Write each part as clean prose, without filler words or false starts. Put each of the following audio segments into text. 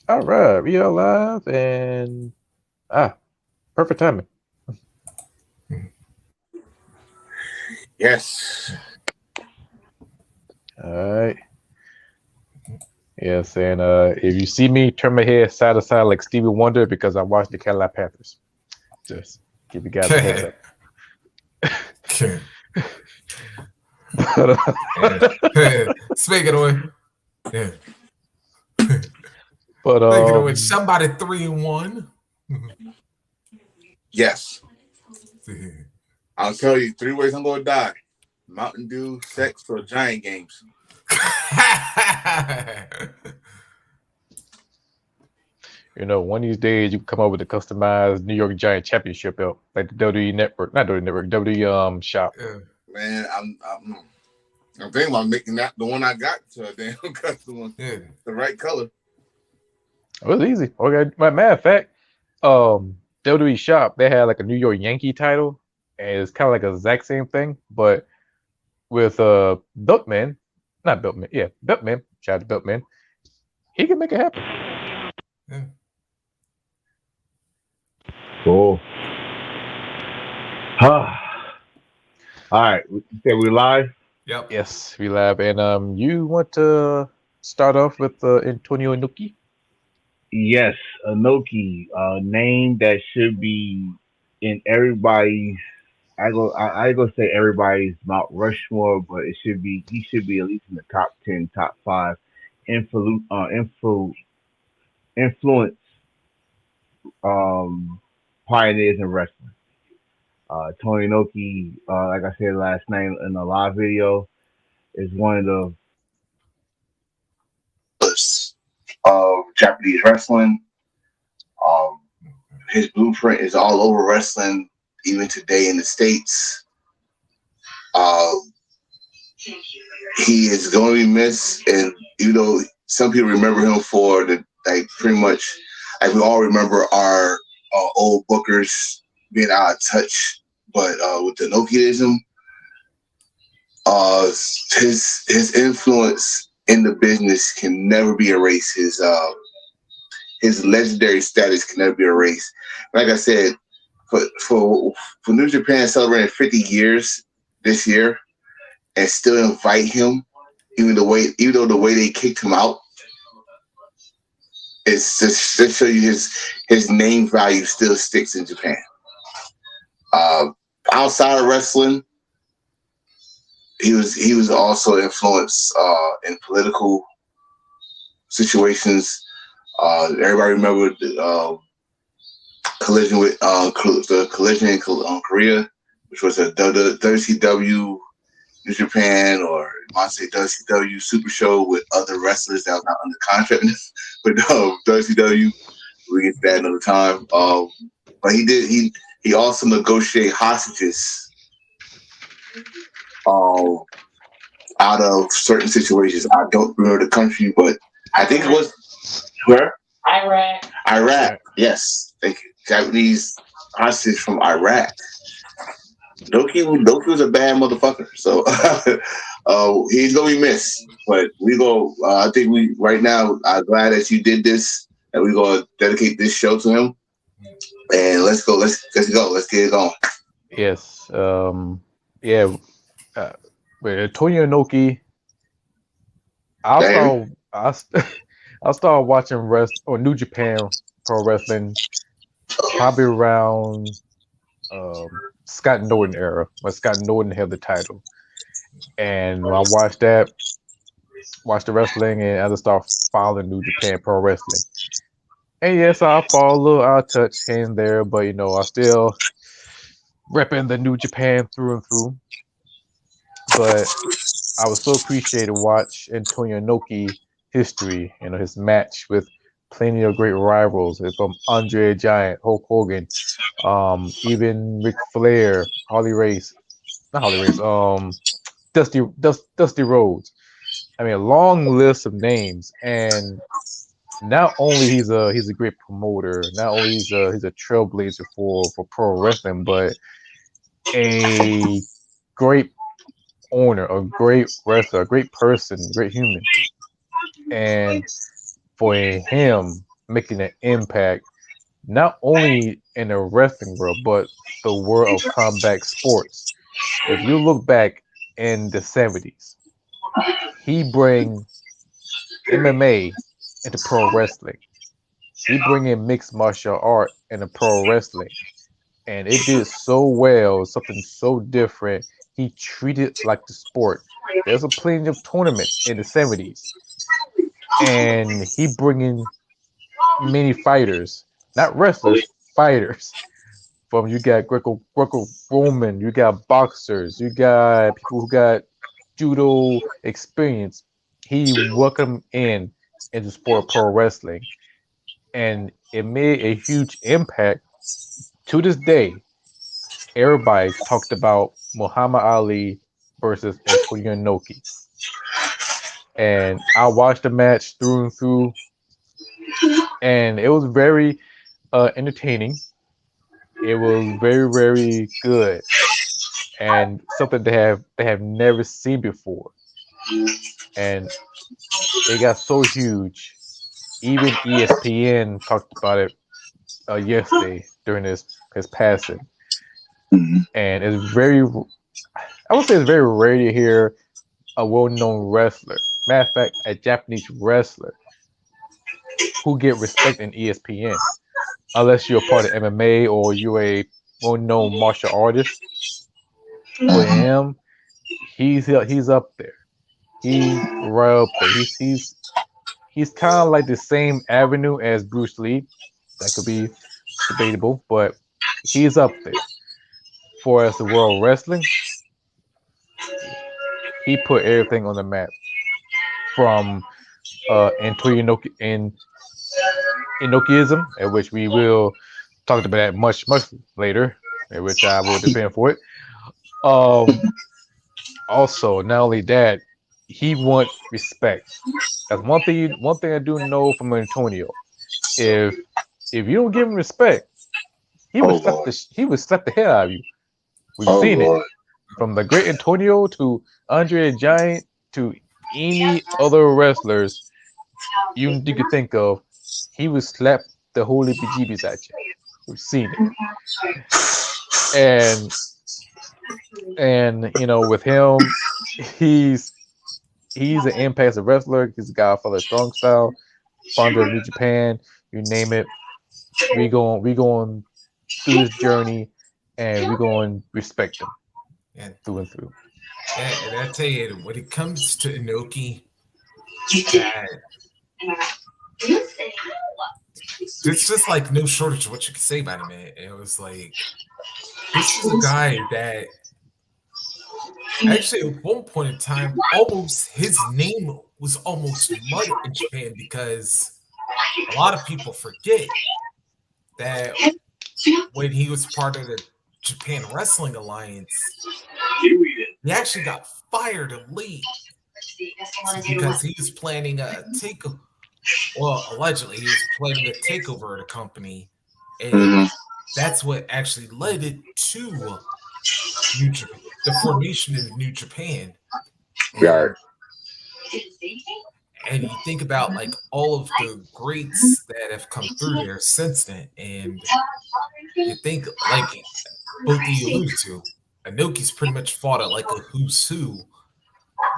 All right, we are live and perfect timing. Yes. All right. Yes, and if you see me turn my head side to side like Stevie Wonder because I watched the Cadillac Panthers. Just give you guys a heads up. But, Yeah. Speaking of which, yeah. but Speaking of which, somebody 3-1. Yes. I'll tell you 3 ways I'm gonna die: Mountain Dew, sex, or Giant games. one of these days you can come up with a customized New York Giant championship belt, like the WWE Network, not WWE Network, WWE shop. Yeah. Man, I'm thinking about making that the one I got to a damn customer, Yeah. the right color. It was easy. Okay, matter of fact, WWE shop they had like a New York Yankee title, and it's kind of like a exact same thing, but with Beltman, not Beltman, yeah, Beltman, shout out to Beltman, he can make it happen. Yeah. Cool. All right. You said we're live? Yep. Yes, we live, and you want to start off with Antonio Inoki? Yes, Inoki, name that should be in everybody's. I go say everybody's Mount Rushmore, but it should be he should be at least in the top 10, top five influence um pioneers in wrestling. Tony Inoki, like I said last night in a live video, is one of the of Japanese wrestling. Um, his blueprint is all over wrestling, even today in the States. Uh, he is going to be missed, and even though some people remember him for the like pretty much, like we all remember our old bookers being out of touch, but with the Nokiism, uh, his influence in the business can never be erased. His legendary status can never be erased. Like I said, for New Japan celebrating 50 years this year and still invite him, even though the way they kicked him out, it's just to show you his name value still sticks in Japan. Uh, Outside of wrestling, he was also influenced in political situations. Everybody remember the collision with the collision in Korea, which was a WCW New Japan, or you want to say WCW Super Show with other wrestlers that was not under contract with WCW. We get to that another time. But he also negotiated hostages um, out of certain situations. I don't remember the country, but I think it was where Iraq. Iraq. Yes, thank you. Japanese hostage from Iraq. Doki was a bad motherfucker, so he's gonna be missed. But we go. I think we right now. I'm glad that you did this, and we're gonna dedicate this show to him. And let's go. Let's go. Let's get it going. Yes, yeah. With Antonio Inoki, I'll Damn. start. I'll start watching New Japan Pro Wrestling probably around Scott Norton era when Scott Norton held the title. And when I watched the wrestling, and I just start following New Japan Pro Wrestling. And yes, I'll fall a little out of touch here and there, but I still repping the New Japan through and through. But I would so appreciate to watch Antonio Inoki history, his match with plenty of great rivals from Andre the Giant, Hulk Hogan, even Ric Flair, Harley Race, not Harley Race, Dusty Rhodes. I mean, a long list of names, and not only he's a great promoter, not only he's a trailblazer for pro wrestling, but a great owner, a great wrestler, a great person, great human. And for him making an impact not only in the wrestling world but the world of combat sports. If you look back in the 70s, he bring MMA into pro wrestling. He bring in mixed martial art into pro wrestling, and it did so well, something so different. He treated it like the sport. There's a plenty of tournaments in the 70s, and he bringing many fighters, not wrestlers, fighters. From you got Greco Roman, you got boxers, you got people who got judo experience. He welcomed in into sport pro wrestling, and it made a huge impact. To this day, everybody talked about Muhammad Ali versus Antonio Inoki, and I watched the match through and through, and it was very entertaining. It was very very good, and something they have never seen before, and it got so huge. Even ESPN talked about it yesterday during his passing, Mhm. and it's very. I would say it's very rare to hear a well-known wrestler. Matter of fact, a Japanese wrestler who get respect in ESPN, unless you're a part of MMA or you're a well-known martial artist. For him, he's up there. He's right up there. He's kind of like the same avenue as Bruce Lee. That could be debatable, but he's up there. For as the world wrestling, he put everything on the map. From Antonio Inoki and Inokiism, at which we will talk about that much later, at which I will defend for it. Um, Also, not only that, he want respect. That's one thing I do know from Antonio. If if you don't give him respect, Oh Lord. he would slap the hell out of you. We've Oh seen it Lord. from the Great Antonio to Andre the Giant to any other wrestlers you could think of. He would slap the holy bejeebies at you. We've seen it, and with him, he's he's an impact wrestler. He's a Godfather Strong Style, founder of New Japan. You name it. We going through his journey, and we going to respect him And, through and through. and I tell you, when it comes to Inoki, that there's just like no shortage of what you can say about him. Man. It was like this is a guy that actually at one point in time, almost his name was almost mud in Japan because a lot of people forget that when he was part of the Japan Wrestling Alliance, he actually got fired and leave because he was planning a takeover. Well, allegedly, he was planning a takeover of the company, and Mhm. that's what actually led it to New Japan, the formation of New Japan. Right. And you think about like all of the greats that have come through there since then, and you think like both of you alluded to, Inoki's pretty much fought at like a who's who,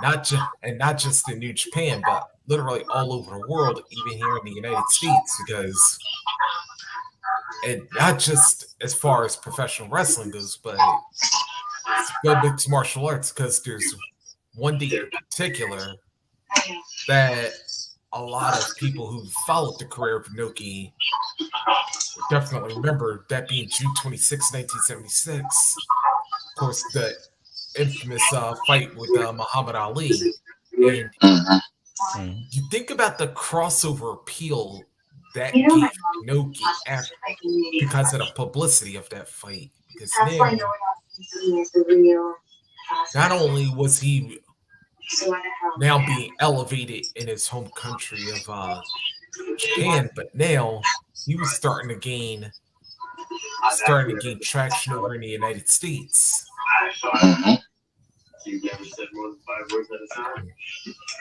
not just in New Japan, but literally all over the world, even here in the United States, because and not just as far as professional wrestling goes, but mixed martial arts, because there's one date in particular that a lot of people who followed the career of Inoki definitely remember, that being June 26, 1976. Of course, the infamous fight with Muhammad Ali. And Mhm. you think about the crossover appeal that gave Inoki after, because of the publicity of that fight. Because now, not only was he now being elevated in his home country of Japan, but now he was starting to gain traction over in the United States. Mhm.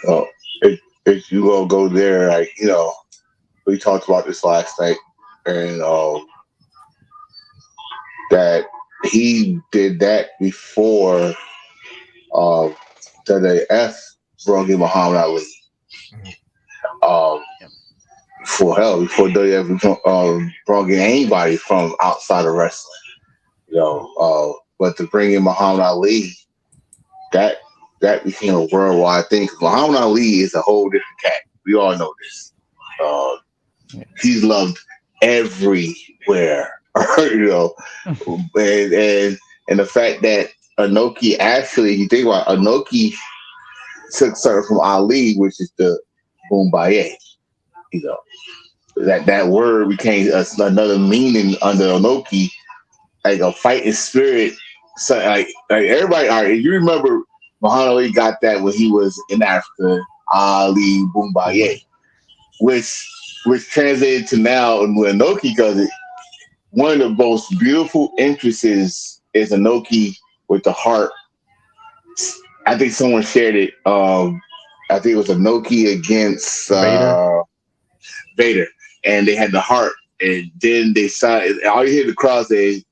Well, if you gonna go there, like we talked about this last night, and that he did that before WWF brought in Muhammad Ali. Um, Yep. for hell, before WWF brought in anybody from outside of wrestling, but to bring in Muhammad Ali, that became a worldwide thing. Muhammad Ali is a whole different cat. We all know this. Yeah. He's loved everywhere, and the fact that Inoki actually, you think about Inoki took something from Ali, which is the Boombaye. That word became another meaning under Inoki, like a fighting spirit. So like everybody, all right, if you remember, Muhammad Ali got that when he was in Africa, Ali Boombaye, which translated to now when Inoki does it. One of the most beautiful entrances is Inoki with the heart. I think someone shared it. I think it was Inoki against Vader, and they had the heart, and then they saw all you hear the crowd say,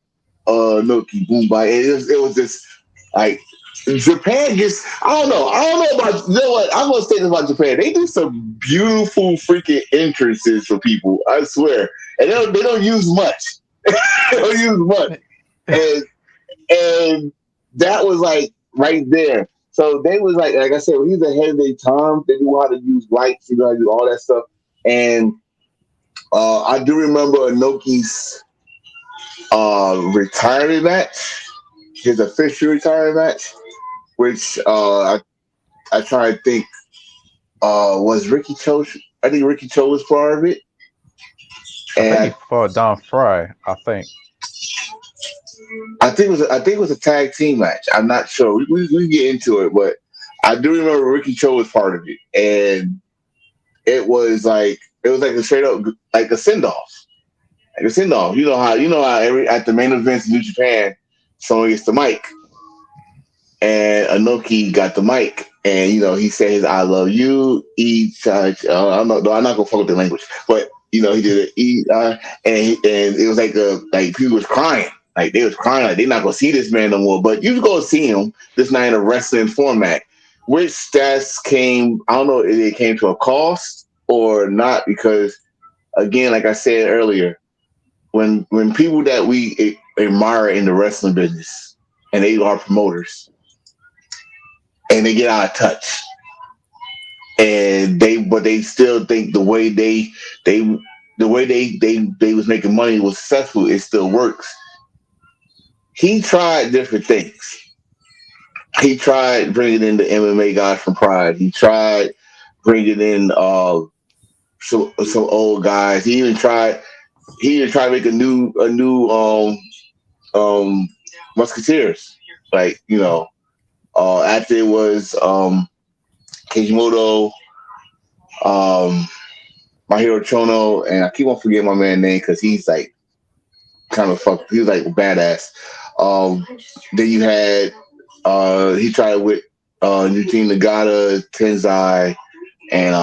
Inoki, boom, bye. It was just like Japan just, I don't know about, you know what, I'm gonna say this about Japan. They do some beautiful freaking entrances for people, I swear. And they don't use much. They don't use much. And that was like right there. So they was like I said, he's ahead of their time. They knew how to use lights, they knew how to do all that stuff. And I do remember Inoki's retirement match, his official retirement match, which I try to think was Ricky Cho. I think Ricky Cho was part of it. I think he fought Don Fry. I think it was a tag team match. I'm not sure. We get into it, but I do remember Ricky Cho was part of it, and it was like a straight up like a send off. Like a send off. You know how every at the main events in New Japan, someone gets the mic, and Inoki got the mic, and he said his "I love you." I'm not gonna fuck with the language, but he did it. And it was like people was crying, like they was crying, like they're not gonna see this man no more. But you go see him this night in a wrestling format, which stats came. I don't know if it came to a cost or not, because again, like I said earlier, when people that we admire in the wrestling business and they are promoters and they get out of touch and they still think the way they was making money was successful, it still works. He tried different things. He tried bringing in the MMA guys from Pride. He tried bringing in some old guys. He even tried to make a new Musketeers. Like, after it was Kishimoto, Mahiro Chono, and I keep on forgetting my man's name because he's like kind of fucked. He's like badass. Then you had he tried with Eugene Nagata, Tenzai, and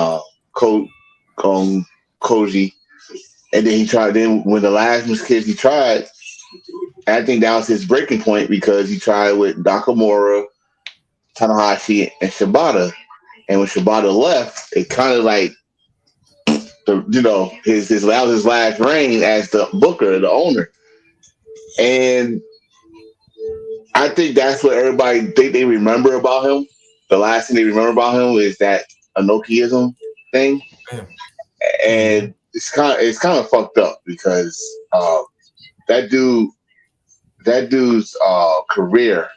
Koji. And then he tried. Then when the last Kids he tried, I think that was his breaking point because he tried with Nakamura, Tanahashi, and Shibata. And when Shibata left, it kind of like his last reign as the booker, the owner. And I think that's what everybody think they remember about him. The last thing they remember about him is that Inokiism thing. And it's kind of fucked up because that dude's career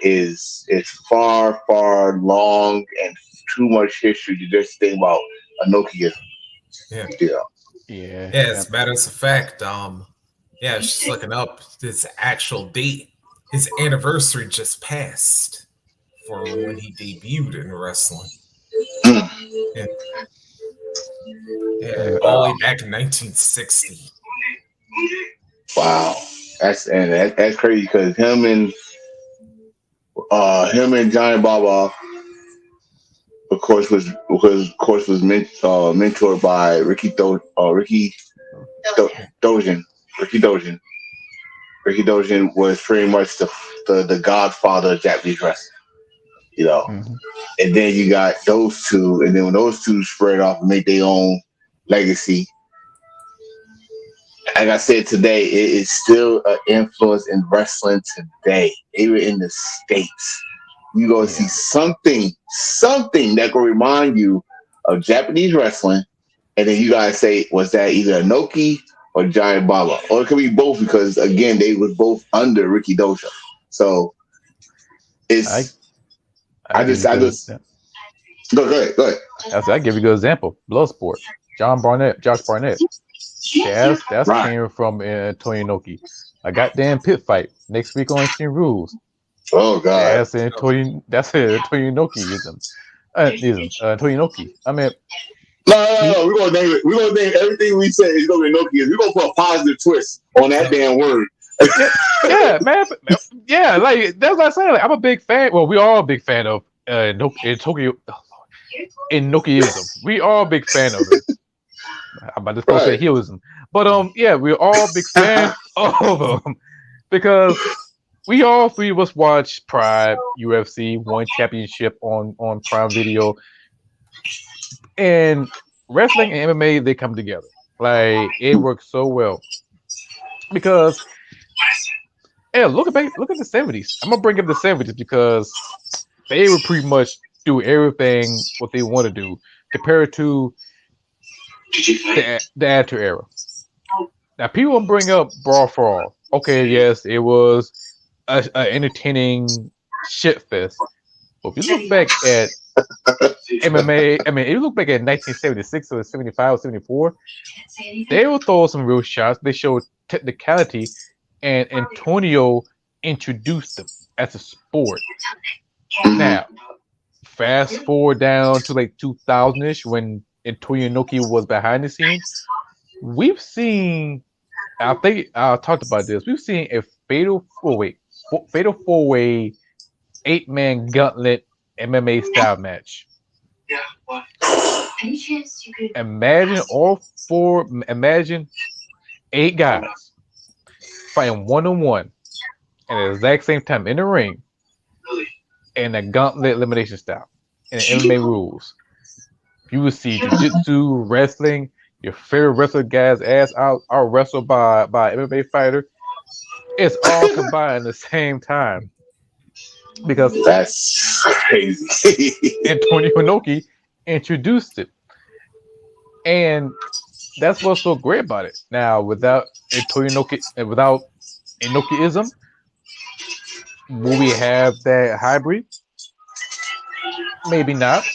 is far, far long and too much history to just think about Inokiism. Yeah. As a matter of fact, just looking up this actual date. His anniversary just passed for when he debuted in wrestling. All the way back in 1960. Wow, that's crazy because him and Johnny Baba of course, was mentored by Ricky Dojin. Ricky Dojin. Ricky Dojin was pretty much the godfather of Japanese wrestling. You know, Mm-hmm. and then you got those two, and then when those two spread off and make their own legacy, like I said today, it is still an influence in wrestling today, even in the States. You gonna see Yeah. something that will remind you of Japanese wrestling, and then you guys say, was that either Inoki or Giant Baba? Or it could be both because again, they was both under Ricky Dosha. So I it's I give you I good. just go ahead. I give you a good example. Bloodsport. Josh Barnett. That's Right. came from Tony Inoki. A goddamn pit fight next week on Extreme Rules. Oh God. That's a Tony Inokiism. Tony Inoki. I mean, No. We're gonna name it. We're gonna name everything we say is gonna be Nokia. We're gonna put a positive twist on that damn word. yeah, man, yeah, like that's what I say. Like, I'm a big fan. Well, we all a big fan of Tokyo Inokiism. We all a big fan of it. I'm about to supposed to say Right. heroism, but yeah, we're all big fan of them because we all three of us watch Pride, UFC, one championship on Prime Video, and wrestling and MMA they come together. Like it works so well because yeah, look at the '70s. I'm gonna bring up the '70s because they were pretty much do everything what they want to do compared to the Attitude Era. Now people bring up Brawl for All. Okay, yes, it was a entertaining shit fest. But if you look back at MMA, I mean, if you look back at 1976 or 75 or 74, they will throw some real shots. They show technicality, and Antonio introduced them as a sport. Now, fast forward down to like 2000ish when Antonio Inoki was behind the scenes. We've seen, I think I talked about this. We've seen a fatal four way 8-man gauntlet MMA style match. Imagine imagine 8 guys fighting 1-on-1 at the exact same time in the ring in a gauntlet elimination style in MMA rules. You will see jiu-jitsu, wrestling, your favorite wrestler guy's ass out wrestled by MMA fighter. It's all combined at the same time because That's crazy. Antonio Inoki introduced it, and that's what's so great about it. Now, without Inokiism, will we have that hybrid? Maybe not.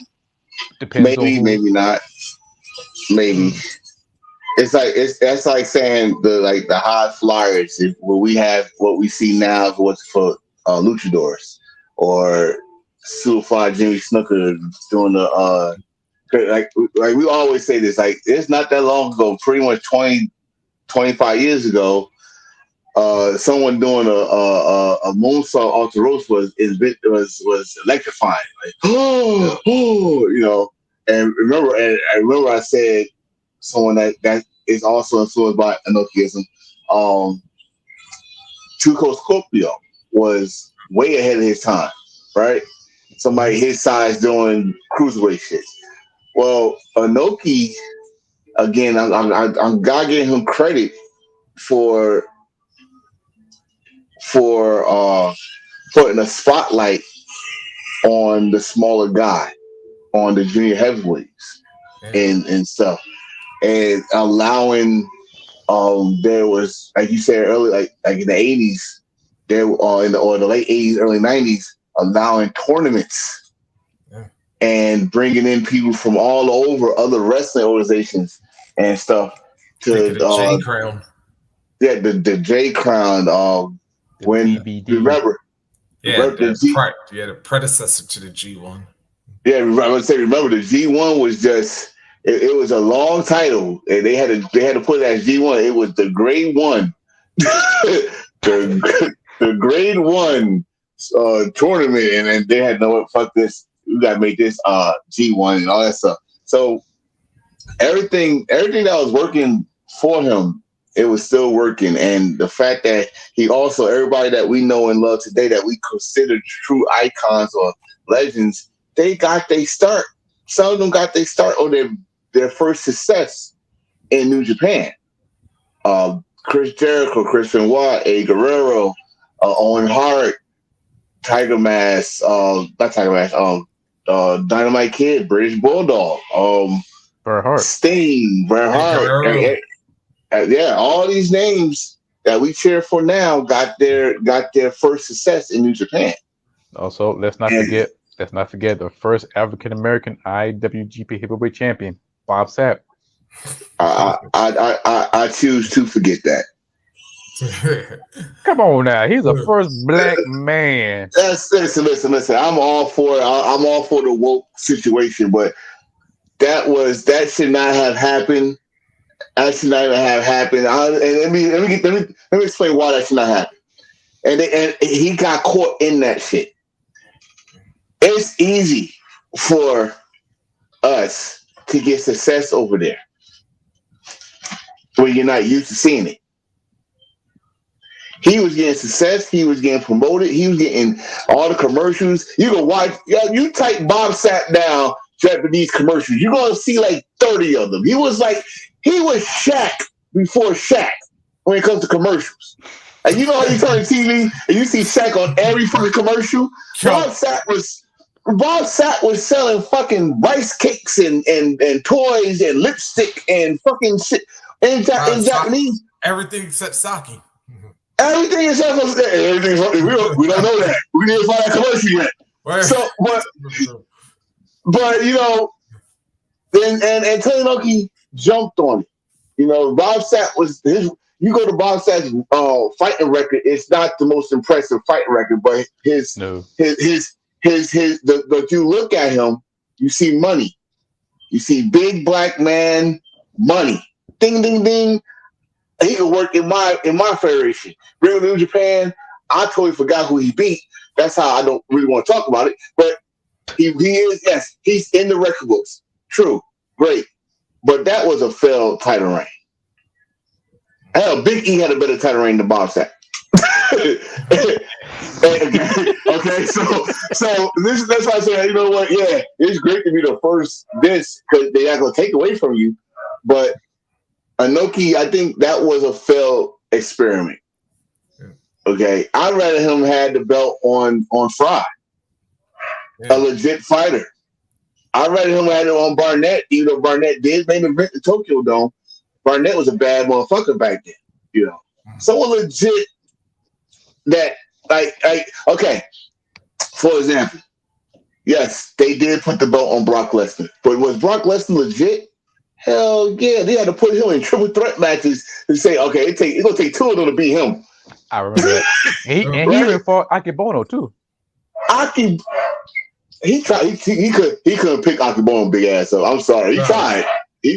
Depends on who. Maybe not. Maybe. That's like saying the high flyers. Will we have what we see now for luchadors or Superfly Jimmy Snooker doing the like we always say this, like it's not that long ago, pretty much 20, 25 years ago, someone doing a moonsault off the ropes was electrifying. Like, you know. And I remember I said someone that is also influenced by Inokiism. Tuco Scorpio was way ahead of his time, right? Somebody his size doing cruiserweight shit. Well, Inoki, again, I'm God giving him credit for putting a spotlight on the smaller guy, on the junior heavyweights and stuff, and allowing there was, like you said earlier, like in the 80s, there in the late 80s, early 90s, allowing tournaments and bringing in people from all over other wrestling organizations and stuff to the J Crown. Yeah, the J Crown. When BBD. remember, the predecessor to the G1. Yeah, I would say remember the G1 was just it was a long title, and they had to put it as G1. It was the Grade 1, the Grade 1 tournament, and then they had no fuck this. we gotta make this G1 and all that stuff. So everything that was working for him, it was still working. And the fact that he also, everybody that we know and love today that we consider true icons or legends, they got their start. Some of them got their start or their first success in New Japan. Chris Jericho, Chris Benoit, Eddie Guerrero, Owen Hart, Tiger Mask, not Tiger Mask, Dynamite Kid, British Bulldog, Bret Hart, Sting, Bret Hart, yeah, all these names that we cheer for now got their first success in New Japan. Also, let's not forget the first African American IWGP Heavyweight Champion, Bob Sapp. I choose to forget that. Come on now, he's the first black man. Listen. I'm all for the woke situation, but that should not have happened. That should not even have happened. Let me explain why that should not happen. And he got caught in that shit. It's easy for us to get success over there when you're not used to seeing it. He was getting success. He was getting promoted. He was getting all the commercials. You can watch. You type Bob Sapp down Japanese commercials. You're gonna see like 30 of them. He was Shaq before Shaq when it comes to commercials. And you know how you turn the TV and you see Shaq on every fucking commercial. Bob Sapp was selling fucking rice cakes and toys and lipstick and fucking shit in Japanese. Everything except sake. Everything is everything. We don't know that. We didn't find that commercial yet. Right. So, but you know, and Inoki jumped on it. You know, Bob Sapp was his. You go to Bob Sapp's fighting record. It's not the most impressive fighting record, but his. You look at him, you see money. You see big black man money. Ding ding ding. He could work in my federation. Bring him to New Japan. I totally forgot who he beat. That's how I don't really want to talk about it. But he is, yes, he's in the record books. True. Great. But that was a failed title reign. Hell, Big E had a better title reign than Bob Sapp. Okay, so that's why I say, you know what? Yeah, it's great to be the first this because they're not going to take away from you. But Inoki, I think that was a failed experiment. Okay, I'd rather him had the belt on Fry, a legit fighter. I'd rather him had it on Barnett, even though Barnett did main event the Tokyo Dome. Barnett was a bad motherfucker back then, you know. Someone legit that like okay. For example, yes, they did put the belt on Brock Lesnar, but was Brock Lesnar legit? Hell yeah, they had to put him in triple threat matches and say, okay, it's gonna take two of them to beat him. I remember that. He even fought Akebono too. He tried. He couldn't pick Akebono big ass up. I'm sorry. He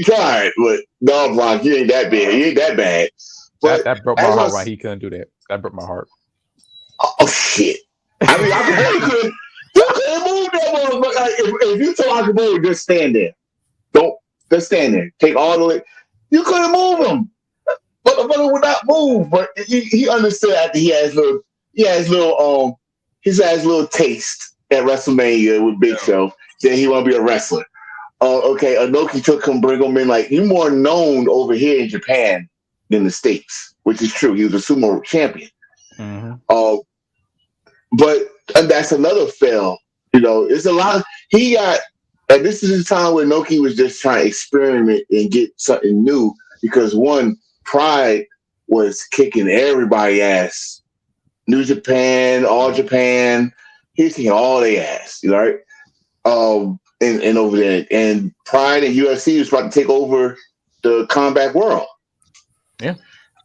tried, but no, Brock, he ain't that big. He ain't that bad. But that broke my heart. Why he couldn't do that? That broke my heart. Oh shit! I mean, Akebono couldn't move that motherfucker. Like, if you told Akebono just stand there, just stand there. Take all the way. You couldn't move him. But the mother would not move. But he understood after he had his little taste at WrestleMania with Big Show. Then he want to be a wrestler. Okay, Inoki took him, bring him in. Like, he's more known over here in Japan than the States, which is true. He was a sumo champion. Mm-hmm. But that's another fail. You know, it's a lot. And this is the time when Inoki was just trying to experiment and get something new because one, Pride was kicking everybody's ass. New Japan, All Japan, he's kicking all their ass, you know, right? And over there, and Pride and UFC was about to take over the combat world. Yeah.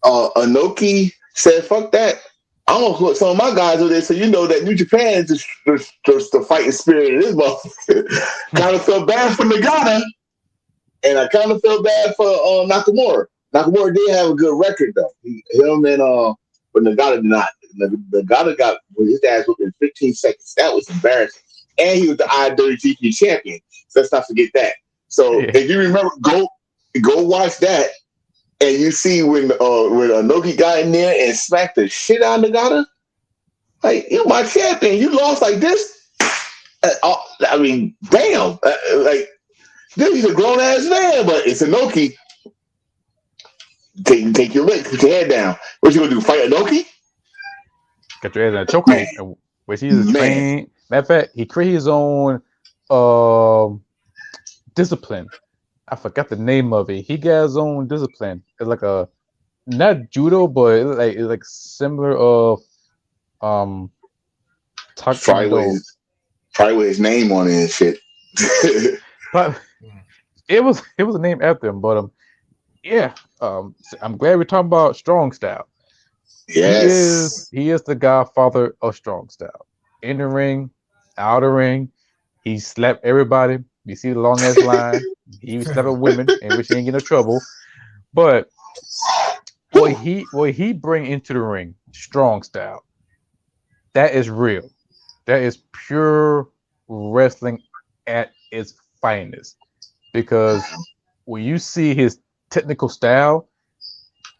Inoki said, "Fuck that! I'm gonna put some of my guys over there, so you know that New Japan is just the fighting spirit of this motherfucker." Kind of felt bad for Nagata, and I kind of felt bad for Nakamura. Nakamura did have a good record though. But Nagata did not. Nagata got his ass whooped in 15 seconds. That was embarrassing. and he was the IWGP champion. So let's not forget that. So if you remember, go watch that, and you see when Inoki got in there and smacked the shit out of Nagata. Like, you're my champion. You lost like this. I mean, damn. Like, dude, he's a grown ass man, but it's Inoki. Take your lick, put your head down. What you gonna do? Fight Inoki? Got your ass in a chokehold, which he's a trained. Matter of fact, he created his own discipline. I forgot the name of it. He got his own discipline. It's like a not judo, but it's like similar of taekwondo. Probably with his name on it and shit. But it was a name after him. But yeah. I'm glad we're talking about strong style. Yes, he is the godfather of strong style. In the ring, out of the ring, he slapped everybody. You see the long ass line. He was slapping women, in which he ain't get no trouble. But what he bring into the ring, strong style, that is real. That is pure wrestling at its finest. Because when you see his technical style,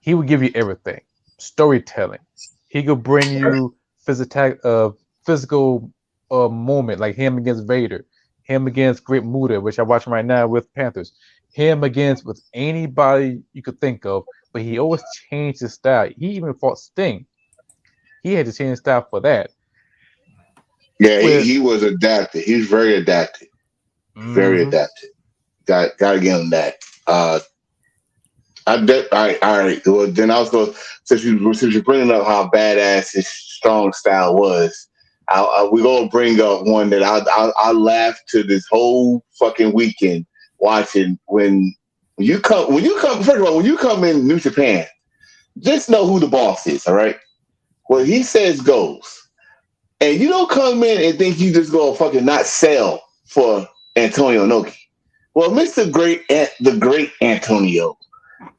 he will give you everything. Storytelling. He could bring you physical moment, like him against Vader, him against Great Muta, which I'm watching right now with Panthers, him against with anybody you could think of, but he always changed his style. He even fought Sting. He had to change his style for that. Yeah, he was adapted. He's very adapted. Very adapted. Got to give him that. All right. Well, then also, since you're bringing up how badass his strong style was, we're gonna bring up one that I laughed to this whole fucking weekend watching. When you come, first of all, when you come in New Japan, just know who the boss is. All right, what he says goes, and you don't come in and think you just gonna fucking not sell for Antonio Inoki. Well, the great Antonio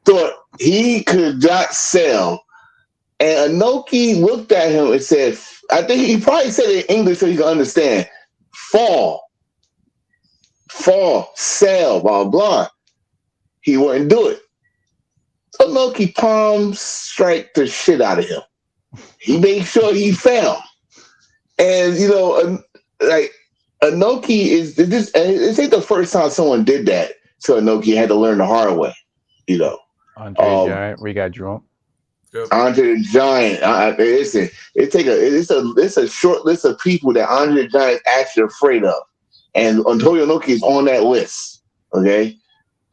thought he could not sell. And Inoki looked at him and said, I think he probably said it in English so he could understand. Fall, sell, blah, blah. He wouldn't do it. So Inoki palm strike the shit out of him. He made sure he fell. And, like, Inoki it ain't the first time someone did that. So Inoki had to learn the hard way, Andre Giant, we got drunk. Andre the Giant. It's a short list of people that Andre the Giant is actually afraid of, and Antonio Inoki is on that list. Okay.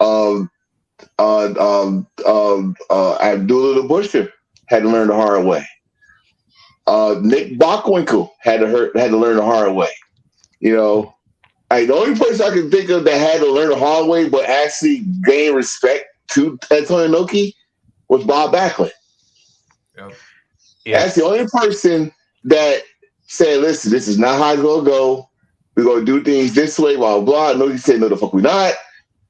Abdullah the Butcher had to learn the hard way. Nick Bockwinkel had to learn the hard way. The only person I can think of that had to learn the hard way but actually gain respect to Antonio Inoki was Bob Backlund. Yep. That's the only person that said, listen, this is not how it's going to go. We're going to do things this way, blah, blah, blah. Inoki said, no, the fuck we not.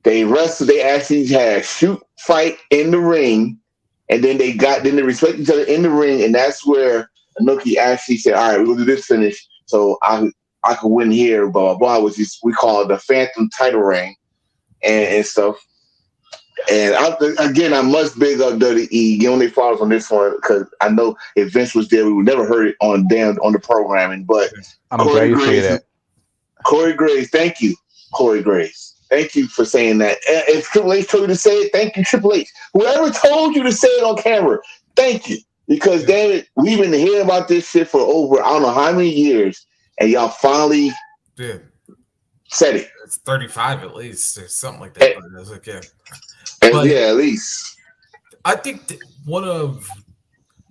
They wrestled. They actually had a shoot fight in the ring, and then they respect each other in the ring, and that's where Inoki actually said, all right, we're going to do this finish so I could win here, blah, blah, blah, which is we call it the Phantom title reign and stuff. And I must big up WWE. Give them their flowers on this one because I know if Vince was there, we would never heard it on the programming. But I'm glad you say that. Corey Graves, thank you, Corey Graves. Thank you for saying that. And if Triple H told you to say it, thank you, Triple H. Whoever told you to say it on camera, thank you. Because damn it, we've been hearing about this shit for over I don't know how many years, and y'all finally said it. It's 35 at least, or something like that. But I was like, at least. I think one of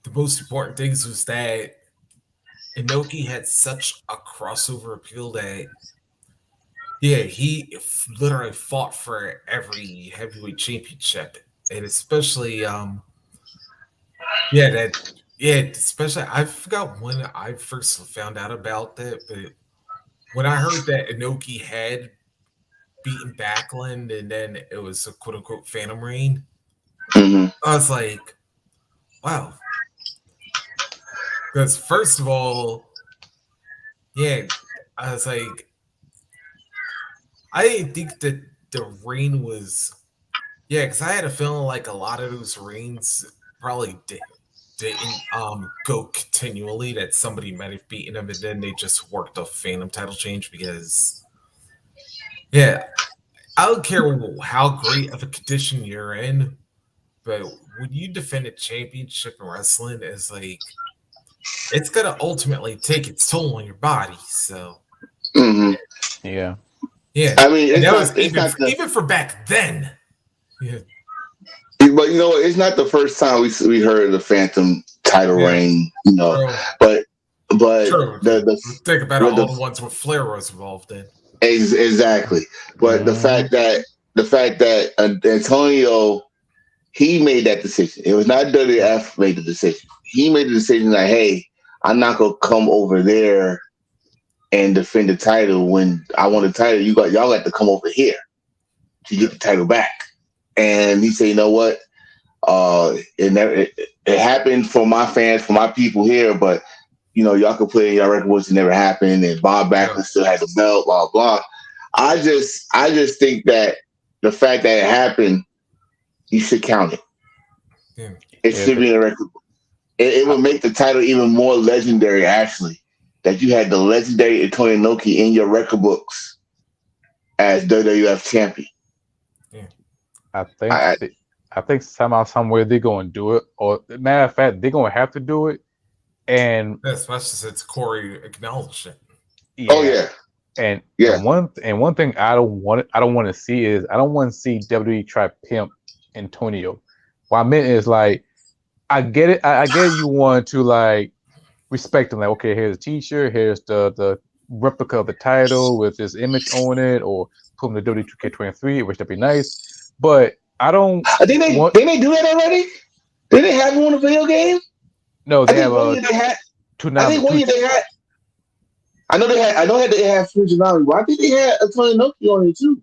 the most important things was that Inoki had such a crossover appeal that, he literally fought for every heavyweight championship, and especially, especially I forgot when I first found out about that, but when I heard that Inoki had beaten Backlund and then it was a quote unquote Phantom Reign, I was like, wow. Because first of all, I was like, I think that the reign was because I had a feeling like a lot of those reigns probably didn't go continually. That somebody might have beaten them, and then they just worked a Phantom title change because I don't care how great of a condition you're in, but when you defend a championship in wrestling, it's gonna ultimately take its toll on your body. So Mm-hmm. Yeah. yeah, I mean, and it's that not. was It's not the. even for back then. Yeah, But you know, it's not the first time we heard of the Phantom title yeah, reign. You know, true, but true. the Think about it, what all the the ones where Flair was involved in. exactly. But Mhm. the fact that Antonio, he made that decision. It was not WF made the decision. He made the decision that, hey, I'm not gonna come over there and defend the title when I want the title. Y'all got to come over here to Yeah, get the title back. And he said, you know what? It happened for my fans, for my people here, but you know, y'all could play your record books, it never happened, and Bob yeah, Backlund still had the belt, blah blah. I just think that the fact that it happened, you should count it. yeah. It Yeah. should be in the record book. It I, would make the title even more legendary, actually, that you had the legendary Itoya Inoki in your record books as WWF champion. Yeah. I think I, I think somehow, somewhere they're going to do it. Or matter of fact, they're going to have to do it. And Yeah, especially since Corey acknowledged it. oh yeah, yeah, and yeah. one thing I don't want to see is I don't want to see WWE try to pimp Antonio. What I meant is like I get it. I get it. You want to like respect him. Like okay, here's a T-shirt. Here's the replica of the title with his image on it, or put him in the WWE 2K23, which that'd be nice. But I don't I think want. they do that already. Did they have one in a video game? No, I they have think one a year they had. two I number think one two. year they had. I know they had. I know they had Fujinami, but I think they had Antonio Inoki on it too.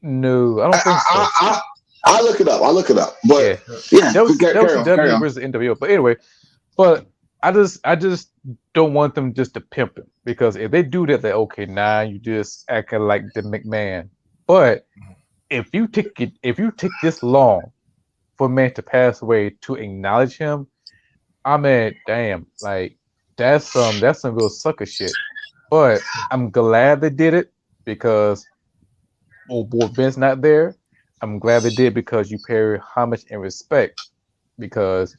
No, I I, don't think I, so. I, I look it up. I look it up. But Yeah, yeah, that was carry the on, carry W on. versus NWO. But anyway, but I just don't want them just to pimp him because if they do that, they're okay. Now you just acting like the McMahon. But if you take this long for a man to pass away to acknowledge him, I mean, damn, like that's some real sucker shit. But I'm glad they did it because old boy Vince not there. I'm glad they did because you pay homage and respect because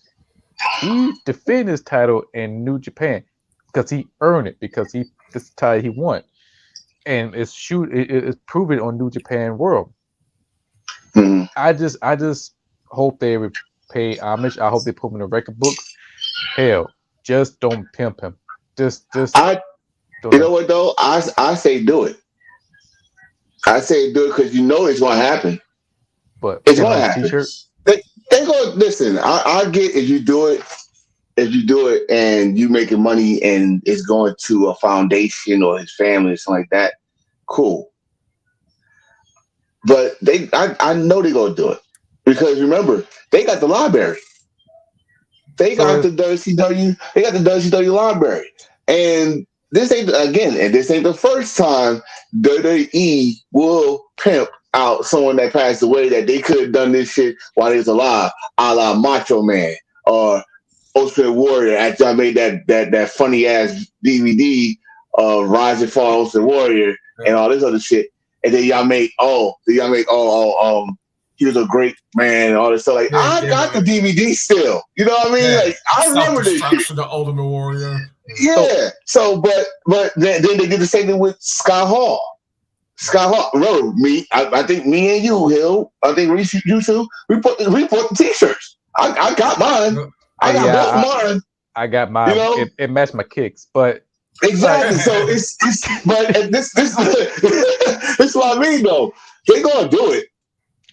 he defended his title in New Japan because he earned it because he this title he won and it's proven on New Japan World. Mhm. I just hope they pay homage. I hope they put him in the record books. Hell, just don't pimp him. Just I, don't you know know. what though? I say do it. I say do it because you know it's going to happen. But It's pin going on to his happen. T-shirt. They go listen. I get if you do it. If you do it and you making money and it's going to a foundation or his family or something like that, cool. But I know they're gonna do it because remember they got the library. They So got if the WCW. They got the WCW library, and this ain't again. And this ain't the first time WWE will pimp out someone that passed away that they could have done this shit while they was alive, a la Macho Man or Ultimate Warrior. After I made that funny ass DVD of Rise and Fall Ultimate Warrior and all this other shit, and then he was a great man and all this stuff. Like Yeah, I yeah, got the DVD still. You know what I mean? yeah. Like I Self remember this shit. destruction, the Ultimate Warrior. Yeah. so Yeah. So, but then they did the same thing with Scott Hall. Scott Hall, bro, I think me and you, Hill, I think Reese, you too, we bought the t-shirts. I got mine. I got yeah, both of mine, I got you my know? it matched my kicks, but like Exactly. So it's but this this is what I mean though. They're gonna do it.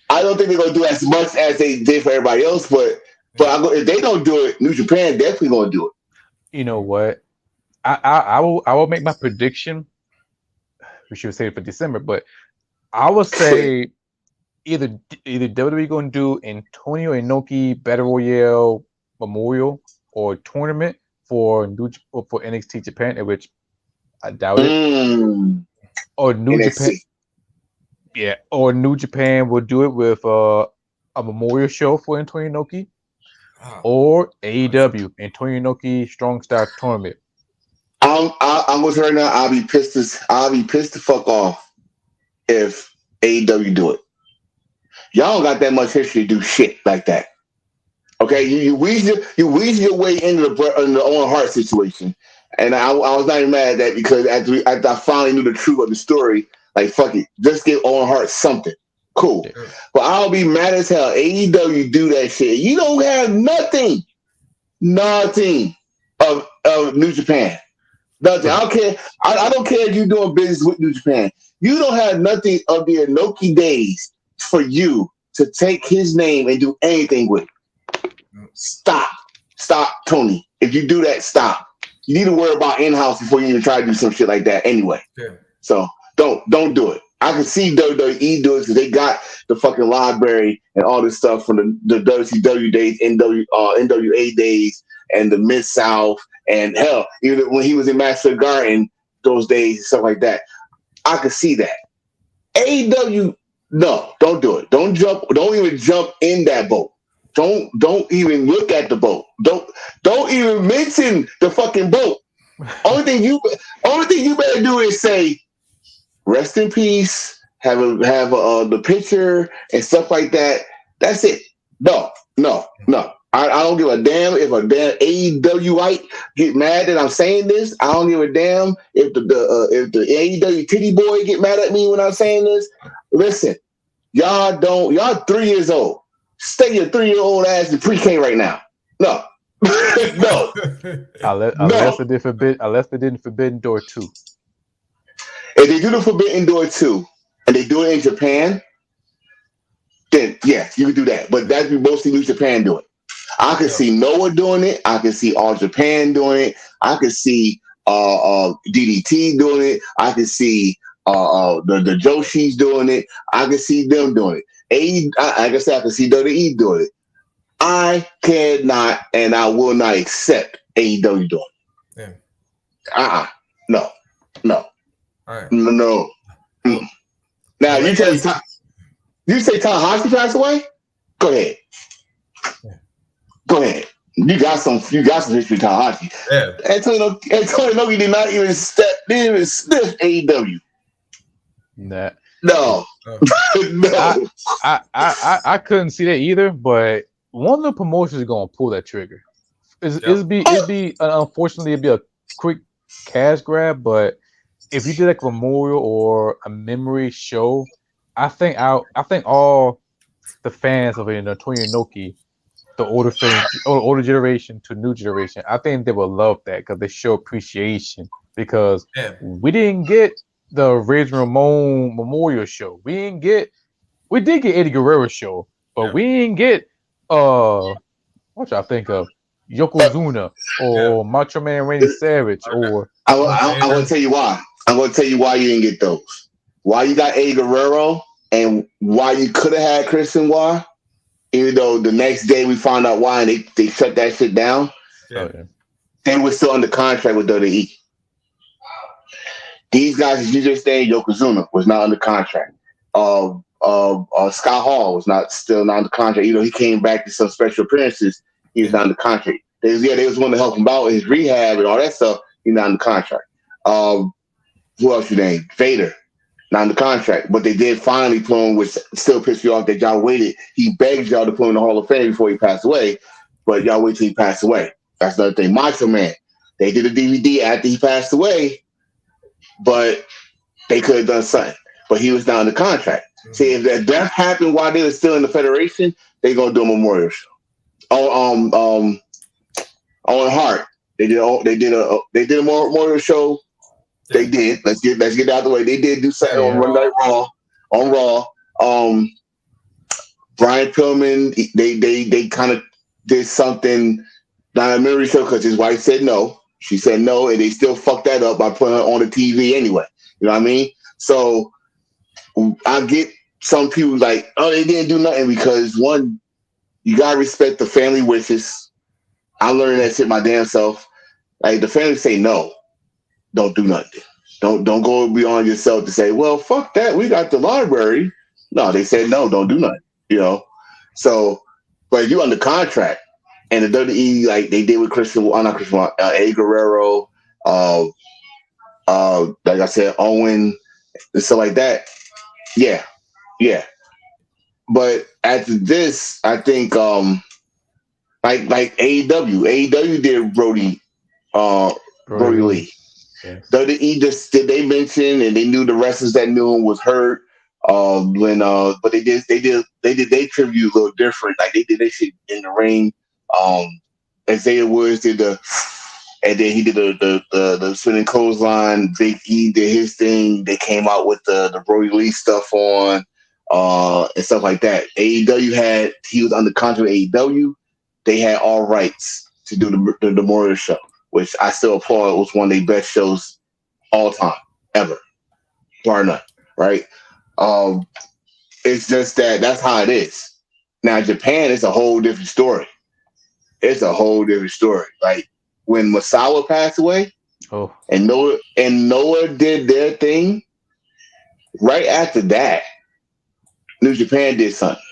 I don't think they're gonna do as much as they did for everybody else, but if they don't do it, New Japan definitely gonna do it. you know what? I will make my prediction. We should say it for December, but I would say either either WWE going to do Antonio Inoki Battle Royale Memorial or tournament for for NXT Japan, in which I doubt it, Mm, or New Japan NXT. Yeah, or New Japan will do it with a memorial show for Antonio Inoki, Oh, or AEW Antonio Inoki Strong Style Tournament. I'm with her now. I'll be pissed the fuck off if AEW do it. Y'all don't got that much history to do shit like that. Okay, you weasel your way into the Owen Hart situation, and I was not even mad at that because after I finally knew the truth of the story, like fuck it, just give Owen Hart something cool. sure. But I'll be mad as hell. AEW do that shit. You don't have nothing of New Japan. Nothing. I don't care. I don't care if you're doing business with New Japan. You don't have nothing of the Inoki days for you to take his name and do anything with. Stop, Tony. If you do that, stop. You need to worry about in-house before you even try to do some shit like that. Anyway, so don't do it. I can see WWE do it because they got the fucking library and all this stuff from the WCW days, NWA days, and the Mid South, and hell, even when he was in Master Garden those days and stuff like that. I could see that. AEW, no, don't do it. Don't even jump in that boat. Don't even look at the boat. Don't even mention the fucking boat. Only thing you better do is say, rest in peace. Have the picture and stuff like that. That's it. No. I don't give a damn if a damn AEWite get mad that I'm saying this. I don't give a damn if the AEW titty boy get mad at me when I'm saying this. Listen, y'all 3 years old. Stay your 3-year-old ass in pre-K right now. No. No. Unless they didn't Forbidden Door 2. If they do the Forbidden Door 2 and they do it in Japan, then yes, you can do that. But that'd be mostly New Japan doing it. I could see Noah doing it. I could see All Japan doing it. I could see DDT doing it. I could see the Joshis doing it. I could see them doing it. Like I said, I can see WWE doing it. I cannot and I will not accept AEW doing it. Yeah. No. All right. No. Now you say Tanahashi passed away? Go ahead. Yeah. Go ahead. You got some history with Tanahashi. Yeah. Antonio Inoki did not even sniff AEW. Nah. No. No. I couldn't see that either, but one of the promotions is gonna pull that trigger. It'd be unfortunately it'd be a quick cash grab, but if you did like a memorial or a memory show, I think all the fans of Antonio Inoki, the older generation to new generation, I think they will love that because they show appreciation because we didn't get the original Ramon memorial show. We did get Eddie Guerrero's show, but we didn't get what y'all think of Yokozuna or Macho Man Randy Savage or I'm gonna tell you why. I'm gonna tell you why you didn't get those. Why you got Eddie Guerrero and why you could have had Chris Benoit, even though the next day we found out why and they shut that shit down. They were still under contract with WWE. These guys, as you just said, Yokozuna was not under contract. Scott Hall was still not under contract. You know, he came back to some special appearances. He was not under contract. They was wanting to help him out with his rehab and all that stuff. He's not under contract. Who else you name? Vader, not under contract. But they did finally put him, which still pissed you off that y'all waited. He begged y'all to put him in the Hall of Fame before he passed away, but y'all wait till he passed away. That's another thing. Macho Man, they did a DVD after he passed away, but they could have done something. But he was not under contract. Mm-hmm. See, if that death happened while they were still in the Federation, they're gonna do a memorial show. Owen Hart, they did a memorial show. They did. Let's get it out of the way. They did do something on Monday Night Raw. On Raw, Brian Pillman, they kind of did something, not a memory show because his wife said no. She said no, and they still fucked that up by putting her on the TV anyway. You know what I mean? So I get some people like, oh, they didn't do nothing because one, you gotta respect the family wishes. I learned that shit my damn self. Like the family say no, don't do nothing. Don't go beyond yourself to say, well, fuck that. We got the library. No, they said no, don't do nothing. You know. So, but you under contract, and the WWE like they did with Eddie Guerrero, uh, like I said, Owen and stuff like that. Yeah, yeah. But after this, I think like AEW did Brody Lee. Yes. WWE just did they mention and they knew the wrestlers that knew him was hurt. But they did they tribute a little different. Like they did their shit in the ring. Isaiah Woods did and then he did the spinning clothesline. Big E did his thing. They came out with the Brody Lee stuff on, and stuff like that. AEW he was under contract with AEW. They had all rights to do the Memorial show, which I still applaud. It was one of their best shows all time ever, bar none. Right? It's just that's how it is. Now Japan is a whole different story. It's a whole different story. Like when Masawa passed away, and Noah did their thing. Right after that, New Japan did something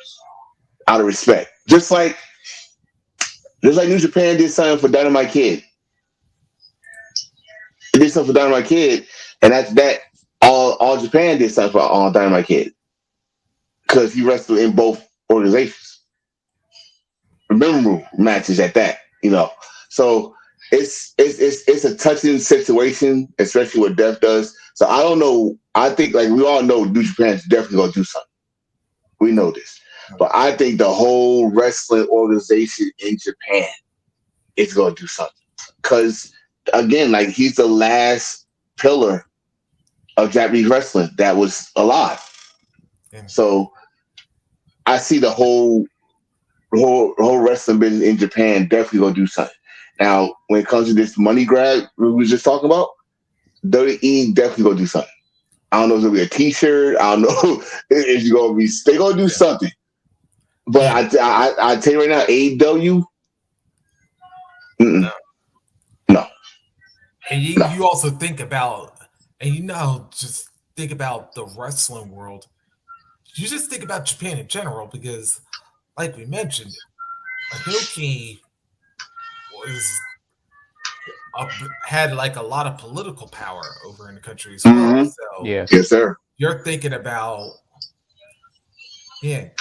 out of respect, just like New Japan did something for Dynamite Kid. They did something for Dynamite Kid, and after that, all Japan did something for Dynamite Kid because he wrestled in both organizations. Memorable matches at that, you know. So it's a touching situation, especially what Death does. So I don't know. I think like we all know New Japan's definitely gonna do something. We know this. But I think the whole wrestling organization in Japan is gonna do something. Cause again, like he's the last pillar of Japanese wrestling that was alive. Yeah. So I see the whole wrestling business in Japan definitely gonna do something. Now, when it comes to this money grab we were just talking about, WWE definitely gonna do something. I don't know if it'll be a T-shirt. I don't know if you're gonna be. They gonna do something. But I tell you right now, AEW, no. And you also think about, and just think about the wrestling world. You just think about Japan in general because, like we mentioned, Inoki had like a lot of political power over in the country as well. Mm-hmm. So yes, sir. You're thinking about, you're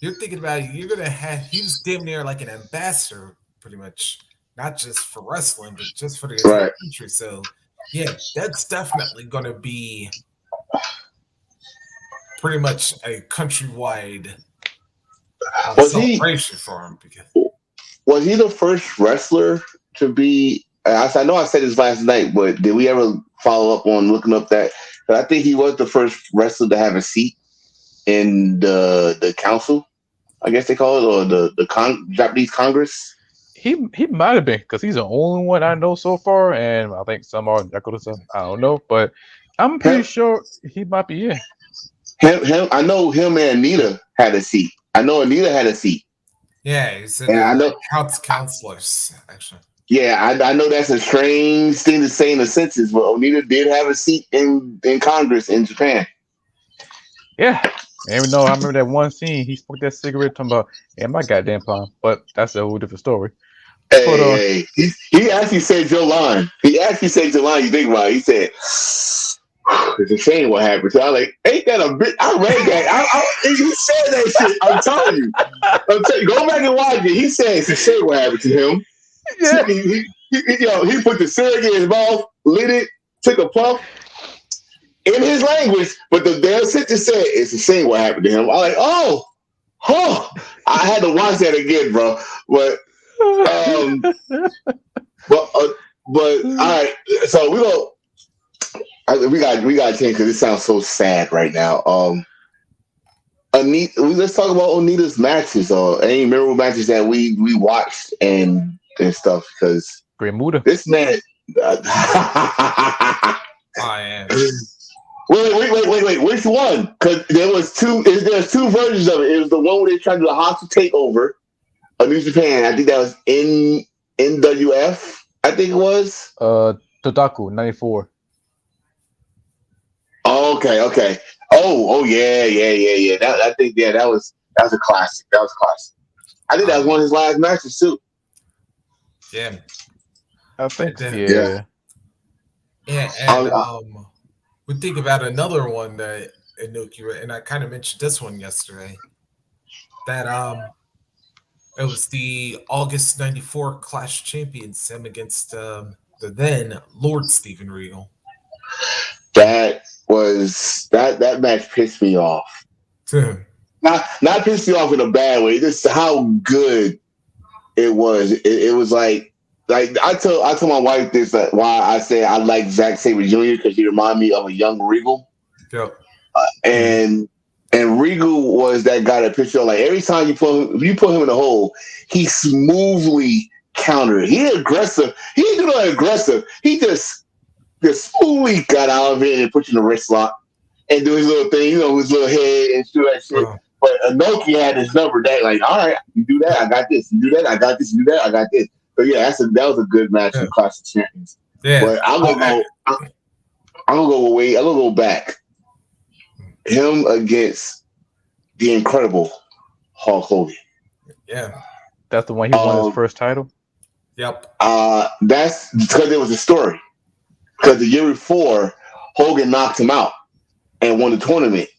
gonna have. He was damn near like an ambassador, pretty much, not just for wrestling, but just for the entire country. So that's definitely gonna be pretty much a countrywide celebration for him. Was he the first wrestler to be? I know I said this last night, but did we ever follow up on looking up that? But I think he was the first wrestler to have a seat in the council, I guess they call it, or the Japanese Congress. He might have been because he's the only one I know so far, and I think some are Dakota. I don't know, but I'm pretty sure he might be. Yeah. Him. I know him and Anita had a seat. I know Anita had a seat. Yeah, he said I know House counselors actually. Yeah, I know that's a strange thing to say in a sentence, but Onita did have a seat in Congress in Japan. Yeah. And I remember that one scene, he smoked that cigarette talking about, my goddamn palm. But that's a whole different story. Hey, he actually said your line. He actually said your line, you think about it. He said, it's a shame what happened. So I was like, ain't that a bit? I read that. He said that shit. I'm telling you. Go back and watch it. He said it's a shame what happened to him. Yeah. He put the cigarette in his mouth, lit it, took a puff in his language, but the damn sentence said it's a shame what happened to him. I'm like, I had to watch that again, bro. But all right. So we got to change because it sounds so sad right now. Let's talk about Onita's matches or any memorable matches that we watched and stuff because Great Muda. This man. Wait. Which one? Because there's two versions of it. It was the one where they tried to do a hostile takeover of New Japan. I think that was in NWF. I think it was. Todaku 94. Okay. Oh yeah. I think that was a classic. That was a classic. I think that was one of his last matches too. Yeah. I think, Yeah. Yeah, and we think about another one that Inoki, and I kind of mentioned this one yesterday. That it was the August '94 Clash Champions, him against the then Lord Steven Regal. That match pissed me off. Not pissed me off in a bad way. Just how good it was. It was like I told my wife this, why I say I like Zack Sabre Jr. because he reminded me of a young Regal. Yep. And Regal was that guy that pissed you off. Like every time you put him in a hole, he smoothly countered. He aggressive. He didn't do nothing aggressive. He just smoothly got out of it and put you in the wrist lock and do his little thing, his little head and do that shit. But Inoki had his number that, like, all right, you do that, I got this. You do that, I got this. You do that, I got this. So yeah, that was a good match for Clash of Champions. Yeah. But I'm gonna go back. Him against the incredible Hulk Hogan. Yeah. That's the one he won his first title? Yep. That's because there was a story. Because the year before, Hogan knocked him out and won the tournament,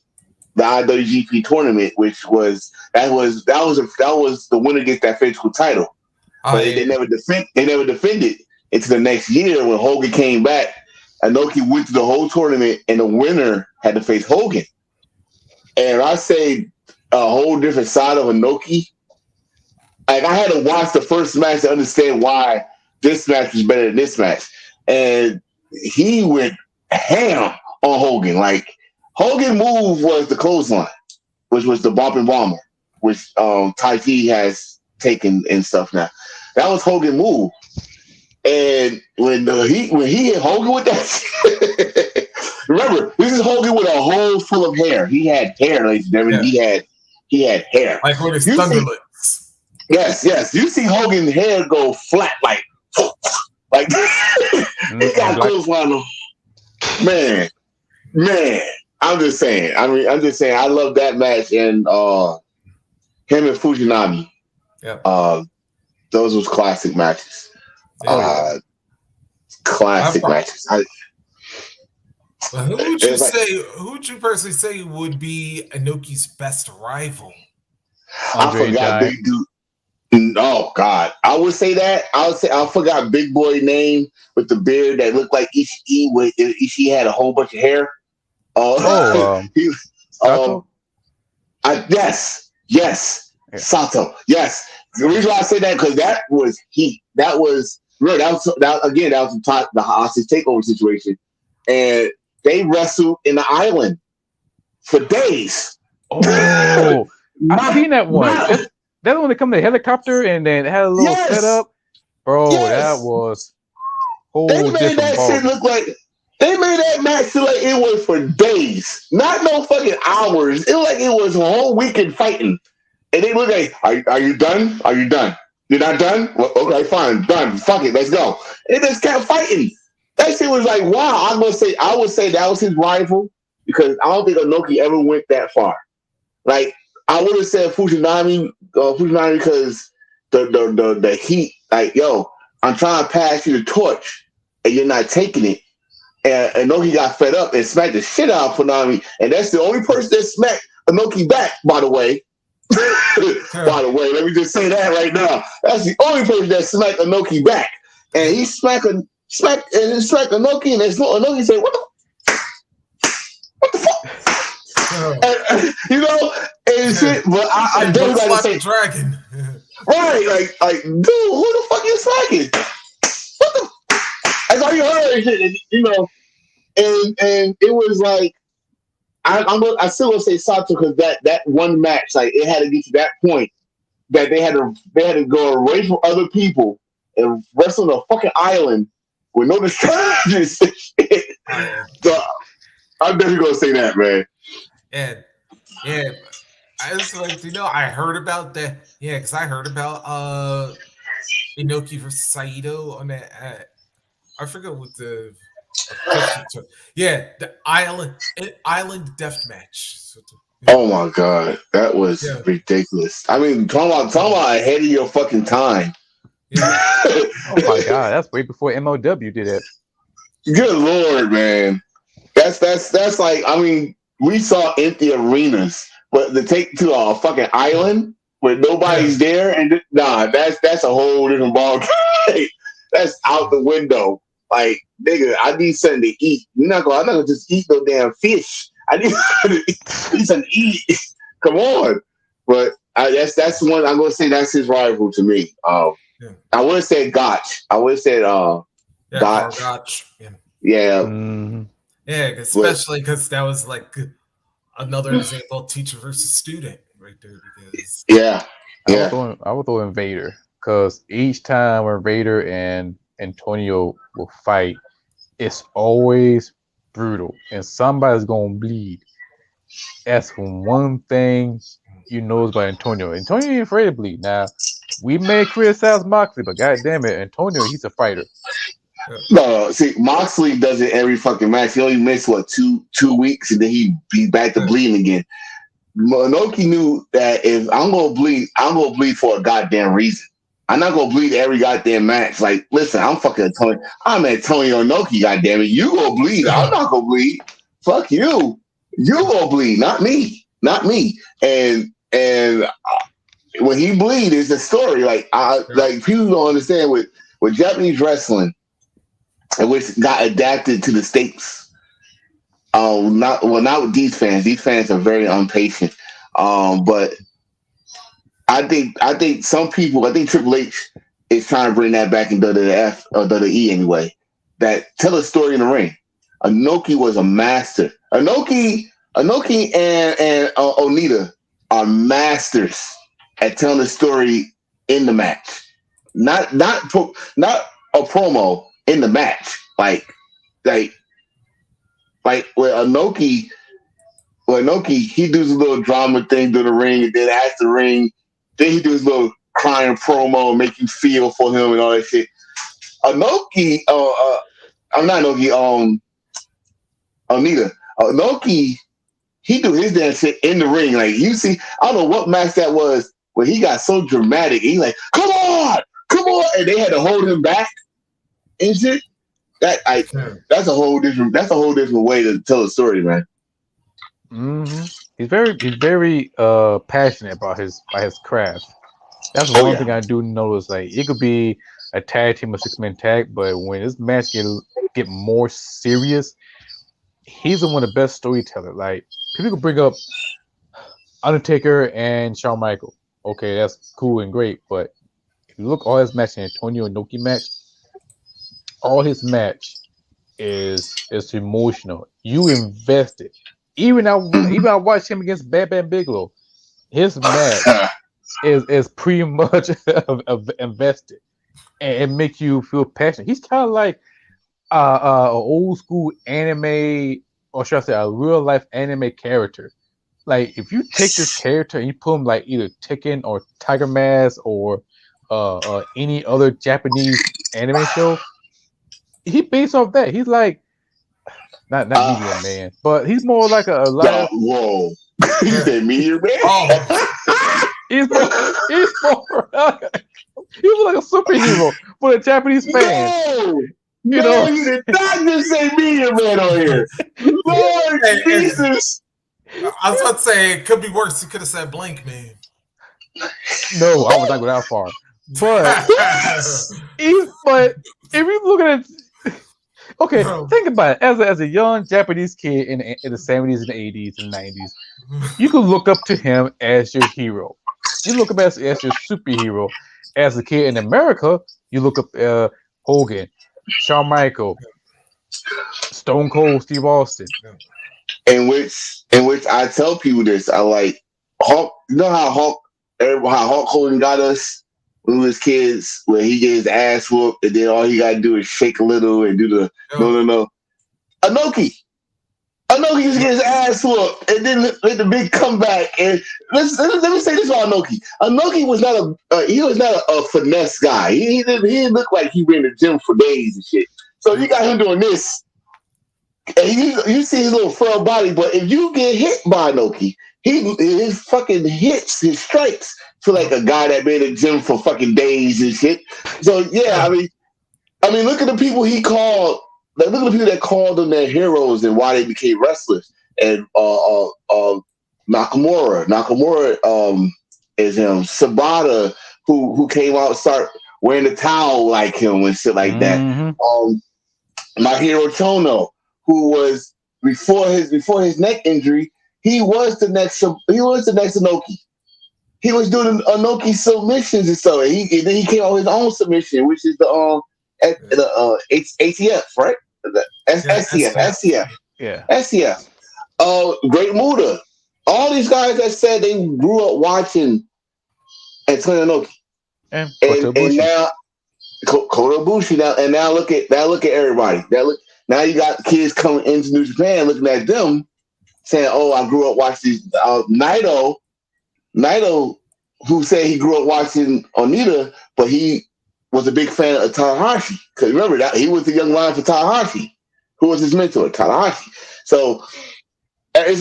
the IWGP tournament, which was the winner gets that physical title. But they never defended until the next year when Hogan came back. Inoki went through the whole tournament, and the winner had to face Hogan. And I say a whole different side of Inoki. Like I had to watch the first match to understand why this match was better than this match. And he went ham on Hogan. Like Hogan move was the clothesline, which was the bump and bomber, which Tai Chi has taken and stuff now. That was Hogan move. And when he hit Hogan with that, remember, this is Hogan with a hole full of hair. He had hair, ladies and gentlemen. Yeah. He had hair. Like with his thunderlips. Yes. You see Hogan's hair go flat, like he got clothesline on. Man. I'm just saying. I love that match and him and Fujinami. Yeah. Those was classic matches. Classic matches. Who would you personally say would be Inoki's best rival? I forgot Big Dude. Oh God, I would say that. I forgot Big Boy name with the beard that looked like Ishii. Ishii had a whole bunch of hair. Sato? Yes. Yeah. Sato. Yes. The reason why I say that because that was heat. That was the hostage takeover situation, and they wrestled in the island for days. Oh, I've seen that one. That's the one that come to the helicopter and then had a little setup. Bro, that was they made that shit look like they made that match look like it was for days, not no fucking hours. It was like it was a whole weekend fighting, and they look like, "Are you done? Are you done? You're not done? Well, okay, fine, done. Fuck it, let's go." And they just kept fighting. That shit was like, wow. I would say that was his rival because I don't think Inoki ever went that far. Like I would have said Fujinami because the heat. Like, yo, I'm trying to pass you the torch and you're not taking it. And Inoki got fed up and smacked the shit out of Fujinami, and that's the only person that smacked Inoki back. By the way, let me just say that right now. That's the only person that smacked Inoki back, and he smacked Inoki, and Inoki said, "What the fuck?" And shit. But I definitely got to say, dragon. Right? Like, dude, who the fuck you smacking? What the? That's all you heard, and it was like. I still gonna say Sato because that one match, like it had to get to that point that they had to go away from other people and wrestle on a fucking island with no distractions. So I'm definitely gonna say that, man. Yeah. I was like, I heard about that. Yeah, because I heard about Inoki versus Saito on that. I forget what the Yeah, the island death match. Oh my god, that was Yeah. ridiculous. I mean, talking about ahead of your fucking time. Yeah. Oh my god, that's way before MLW did it. Good lord, man. That's like, I mean, we saw empty arenas, but to take to a fucking island where nobody's there, and that's a whole different ball game. That's out the window. Like, nigga, I need something to eat. I'm not gonna just eat no damn fish. I need something to eat. Come on. But that's one I'm gonna say that's his rival to me. I would have said Gotch. I would have said Gotch. Yeah. Mm-hmm. Yeah, especially because that was like another example of teacher versus student right there. Because I would throw in Vader, because each time when Vader and Antonio will fight, it's always brutal, and somebody's gonna bleed. That's one thing you know about Antonio. Antonio ain't afraid to bleed. Now, we may criticize Moxley, but goddamn it, Antonio, he's a fighter. No, see, Moxley does it every fucking match. He only missed two weeks, and then he be back to bleeding again. Inoki knew that if I'm gonna bleed for a goddamn reason. I'm not gonna bleed every goddamn match. Like, listen, I'm fucking Antonio. I'm Antonio Inoki, goddamn it. You gonna bleed? I'm not gonna bleed. Fuck you. You gonna bleed, not me, not me. And when he bleed, it's a story. Like people don't understand with Japanese wrestling, which got adapted to the States. Not with these fans. These fans are very impatient. But I think some people, I think Triple H is trying to bring that back in WWF or WWE anyway. That tell a story in the ring. Inoki was a master. Inoki and Onita are masters at telling a story in the match. Not a promo in the match. Like where Inoki, he does a little drama thing to the ring, and then after the ring, then he does a little crying promo, make you feel for him and all that shit. Inoki, I'm not Inoki, Onita. Inoki, he do his damn shit in the ring. Like, you see, I don't know what match that was where he got so dramatic. He like, come on, and they had to hold him back and shit. That's a whole different way to tell a story, man. Mm-hmm. He's very passionate about his craft. That's one thing I do notice. Like, it could be a tag team, a 6-man tag, but when this match get more serious, he's one of the best storytellers. Like, people could bring up Undertaker and Shawn Michaels. Okay, that's cool and great, but if you look all his match in Antonio Inoki match, all his match is emotional. You invested. Even I watched him against Bam Bam Bigelow. His match is pretty much invested, and it makes you feel passionate. He's kind of like an old school anime, or should I say, a real life anime character. Like, if you take this character and you put him like either Tekken or Tiger Mask or any other Japanese anime show, he based off that. He's like not Meteor Man, but he's more like a lighter. Whoa! You said Meteor Man? Oh. he's more like a superhero for the Japanese fans. No, you did not just say Meteor Man on here. Lord Jesus! I was about to say it could be worse. You could have said Blink Man. No, I was not going that far. But if you look at it, okay, think about it. As a young Japanese kid in the 70s and the 80s and 90s, you could look up to him as your hero. You look up as your superhero. As a kid in America, you look up Hogan, Shawn Michaels, Stone Cold Steve Austin. In which I tell people this, I like Hulk. You know how Hulk Hogan got us when we was kids, where he get his ass whooped, and then all he gotta do is shake a little and do the no. Inoki used to get his ass whooped, and then let the big comeback. And let me say this about Inoki. Inoki was not a finesse guy. He didn't look like he been in the gym for days and shit. So you got him doing this. And you see his little frail body, but if you get hit by Inoki, his fucking hits, his strikes feel like a guy that been in the gym for fucking days and shit. So yeah, I mean, look at the people he called. Like, look at the people that called them their heroes and why they became wrestlers. And Nakamura is him. Sabata, who came out and start wearing the towel like him and shit like that. My hero Chono, who was before his neck injury, he was the next Inoki. He was doing Inoki submissions and stuff. And then he came out with his own submission, which is the ATF, right? The STF. Yeah. STF. Great Muda. All these guys that said they grew up watching Antonio Inoki. And now Kota Ibushi now look at everybody. Now you got kids coming into New Japan looking at them saying, "Oh, I grew up watching these." Naito, who said he grew up watching Onita, but he was a big fan of Tanahashi. Because remember that he was the young lion for Tanahashi, who was his mentor, Tanahashi. So it's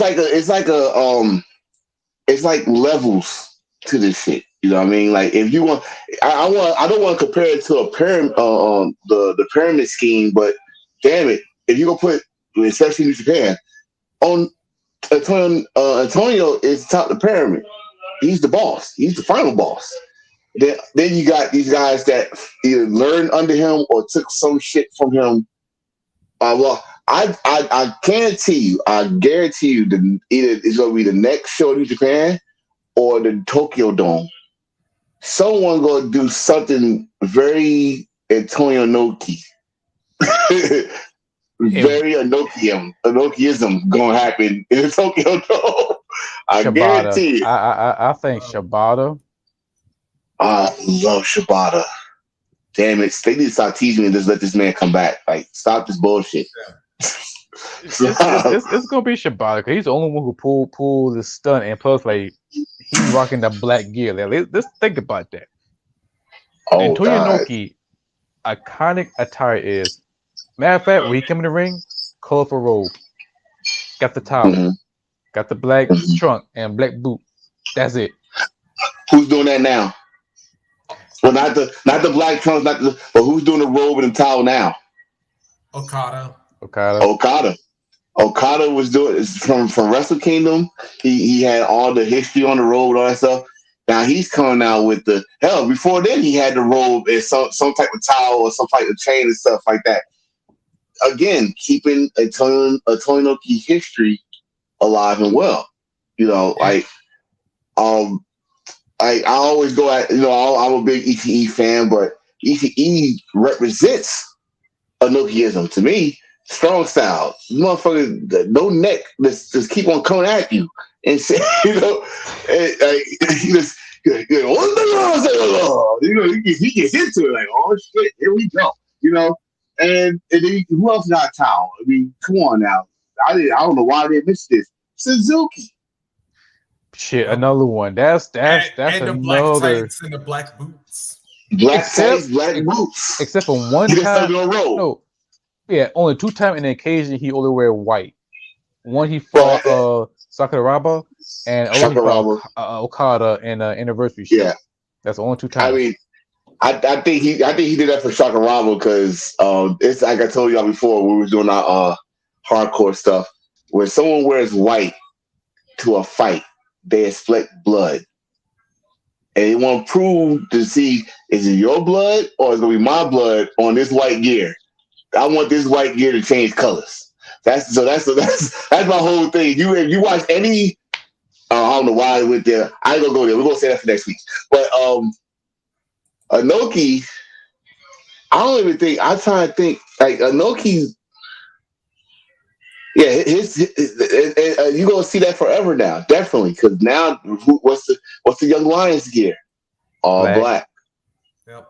like levels to this shit. You know what I mean? Like if you want, I don't want to compare it to a pyramid, the pyramid scheme, but damn it, if you gonna put, especially in Japan, on Antonio is top of the pyramid. He's the boss. He's the final boss. Then you got these guys that either learned under him or took some shit from him. Well, I guarantee you, that either it's gonna be the next show in New Japan or the Tokyo Dome. Someone gonna do something very Antonio Inoki. Very Inokiism gonna happen in the Tokyo Dome. I guarantee it. I think Shibata. I love Shibata. Damn it. They need to stop teasing me and just let this man come back. Like, stop this bullshit. It's gonna be Shibata because he's the only one who pulled the stunt, and plus, like, he's rocking the black gear. Like, let's think about that. Antonio Inoki iconic attire is, matter of fact, when he came in the ring, colorful robe, got the towel, got the black trunk and black boot. That's it. Who's doing that now? Well, not the black trunks, but who's doing the robe and the towel now? Okada was doing it from Wrestle Kingdom. He had all the history on the robe and all that stuff. Now he's coming out with the hell. Before then, he had the robe and some type of towel or some type of chain and stuff like that. Again, keeping Antonio Inoki history alive and well. You know, like I always go at, I'm a big ETE fan, but ETE represents Inokiism to me. Strong style, motherfucker, no neck, just keep on coming at you and say, he gets into it like, oh shit, here we go, And then who else got a towel? I mean, come on now, I don't know why they missed this. Suzuki. Shit, another one. That's and another. The black tights and the black boots. Black tights, black boots. Except for one time. No, yeah, only 2 times in the occasion he only wear white. One he fought Sakuraba and Okada in anniversary show. Yeah, that's the only 2 times. I mean, I think he did that for Sakuraba because it's like I told y'all before when we were doing our hardcore stuff. When someone wears white to a fight, they expect blood. And they want to prove to see, is it your blood or is it going to be my blood on this white gear? I want this white gear to change colors. That's my whole thing. If you watch any, I don't know why I went there. I ain't going to go there. We're going to say that for next week. But Inoki, I'm trying to think, like Inoki's, yeah, you're gonna see that forever now, definitely. Because now, what's the Young Lions gear? All black. Yep.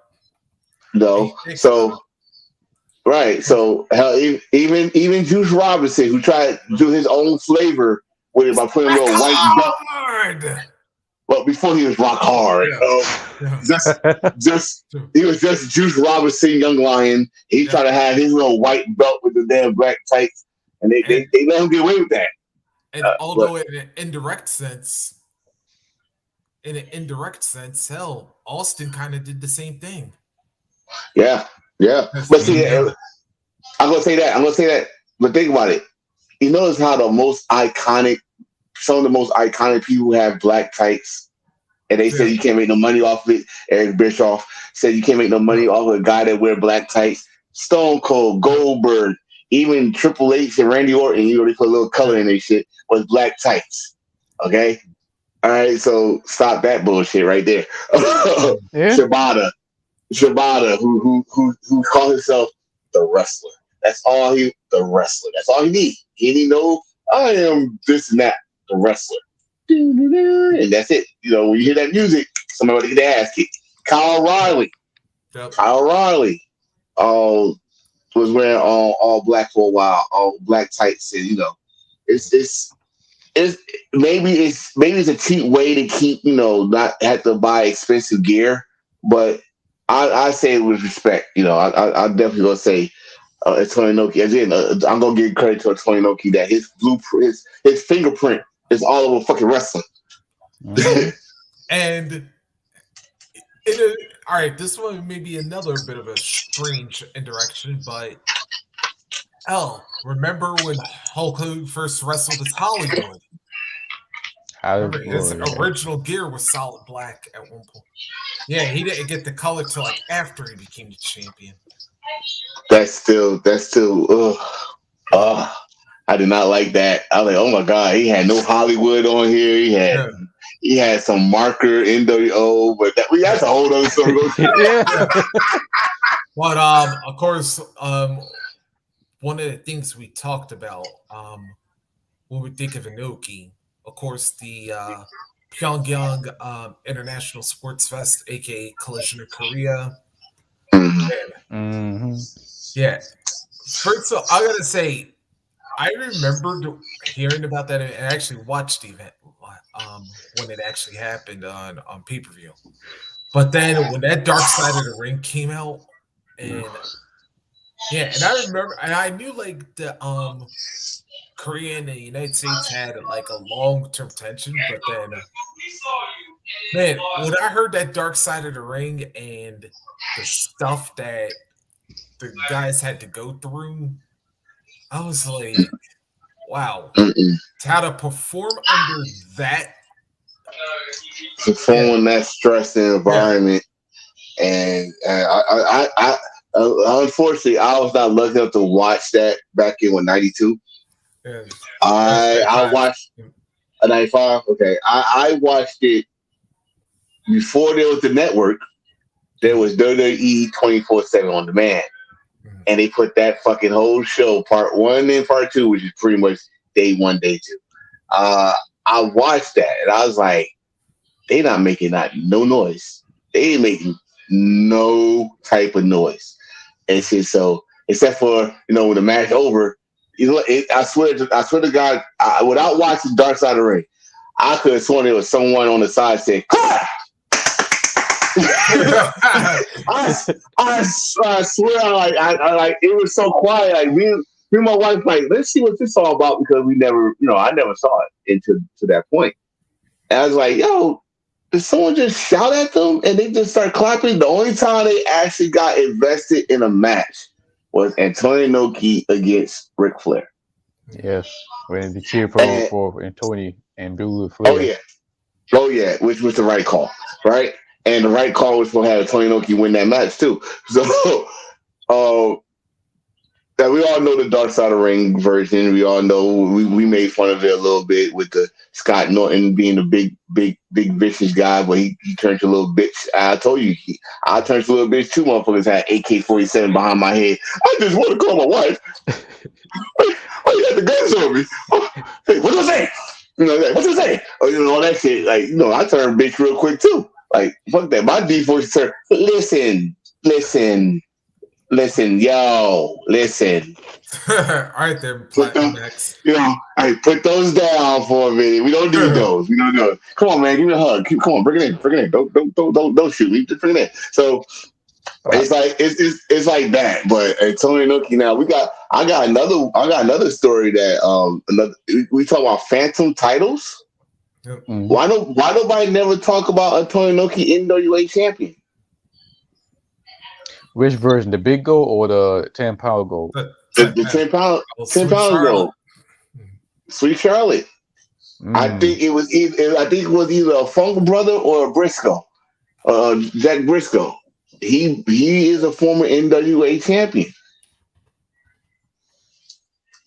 No, so right. So hell, even Juice Robinson, who tried to do his own flavor with it by putting a little white belt. Well, before he was rock hard, he was just Juice Robinson, Young Lion. He tried to have his little white belt with the damn black tights. and they let him get away with that. And although in an indirect sense, hell, Austin kind of did the same thing. Yeah. But see, I'm gonna say that. But think about it. You notice how some of the most iconic people have black tights, and they said you can't make no money off of it. Eric Bischoff said you can't make no money off of a guy that wear black tights. Stone Cold, Goldberg, even Triple H and Randy Orton, they put a little color in their shit, was black tights. Okay? All right, so stop that bullshit right there. Shibata, who calls himself the wrestler. That's all the wrestler. That's all he needs. He didn't know I am this and that, the wrestler. And that's it. When you hear that music, somebody get their ass kicked. Kyle O'Reilly. Was wearing all black for a while, all black tights, and it's maybe it's a cheap way to keep not have to buy expensive gear, but I say it with respect. I definitely gonna say Tony Inoki. Again, I'm gonna give credit to Tony Inoki that his blueprint, his fingerprint is all over fucking wrestling. And all right, this one may be another bit of a strange indirection, but remember when Hulk Hogan first wrestled as Hollywood? Remember, his original gear was solid black at one point. Yeah, he didn't get the color till after he became the champion. That's still. I did not like that. I was like, oh my god, he had no Hollywood on here. He had some marker NWO, but that's a whole other story. But of course, one of the things we talked about when we think of Inoki, of course, the Pyongyang International Sports Fest, aka Collision of Korea. Yeah. First of all, I gotta say, I remembered hearing about that and actually watched the event when it actually happened on pay-per-view. But then when that Dark Side of the Ring came out, and I remember, and I knew like the Korea and the United States had like a long-term tension, but then man, when I heard that Dark Side of the Ring and the stuff that the guys had to go through, I was like, wow, how to perform under that, that stressing environment, and I unfortunately I was not lucky enough to watch that back in 92. I watched 95. Okay, I watched it before there was the network. There was WWE 24/7 on demand. And they put that fucking whole show, part 1 and part 2, which is pretty much day 1, day 2. I watched that and I was like, they not making no noise. They ain't making no type of noise. And so, except for when the match over, I swear to God, without watching Dark Side of the Ring, I could have sworn there was someone on the side saying, "Ha!" I swear, like it was so quiet. Like me and my wife, like, let's see what this is all about, because we never, I never saw it to that point. And I was like, yo, did someone just shout at them and they just start clapping? The only time they actually got invested in a match was Antonio Inoki against Ric Flair. Yes, when the cheer for Antonio and Blue Flair. Oh yeah, which was the right call, right? And the right call was for having Tony Inoki win that match too. So, that we all know the Dark Side of the Ring version. We all know we made fun of it a little bit with the Scott Norton being a big vicious guy, but he turned to a little bitch. I told you, I turned to a little bitch too. Motherfuckers had AK-47 behind my head. I just want to call my wife. Oh, you had the guns on me. Hey, what did I say? What did I say? All that shit. Like, I turned bitch real quick too. Like, fuck that. My default is turn. Listen, yo, listen. All right, then, Platinum X. Hey, put those down for a minute. We don't need those. We don't know. Come on, man, give me a hug. Come on, bring it in. Don't shoot me. Just bring it in. So, It's like it's like that. But Tony Inoki now I got another story that we talk about phantom titles. Yep. Why nobody never talk about a Tony Inoki NWA champion? Which version, the big gold or the 10-pound gold? The 10 pound Sweet gold. Sweet Charlotte. I think it was either a Funk brother or a Briscoe. Jack Briscoe. He is a former NWA champion.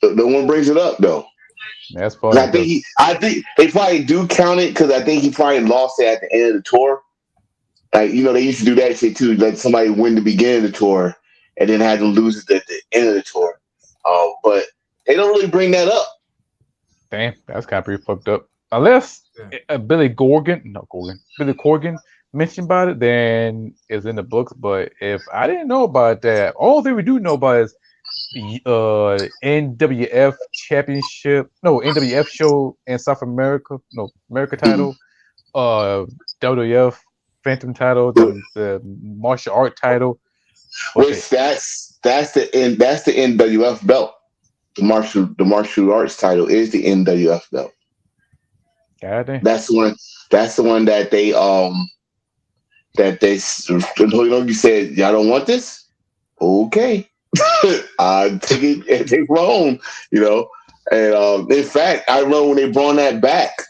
No one brings it up though. That's funny. I think they probably do count it because I think he probably lost it at the end of the tour. Like, they used to do that shit too. Let somebody win the beginning of the tour and then had to lose it at the end of the tour. But they don't really bring that up. Damn, that's kind of pretty fucked up. Unless Billy Corgan mentioned about it, then it's in the books. But if I didn't know about that, all thing we do know about is NWF championship, NWF show in South America, America title, WWF Phantom title, the martial art title. Which that's the NWF belt. The martial arts title is the NWF belt. God That's the one that they you said y'all don't want this? Okay. I take it and take it home, And in fact, I remember when they brought that back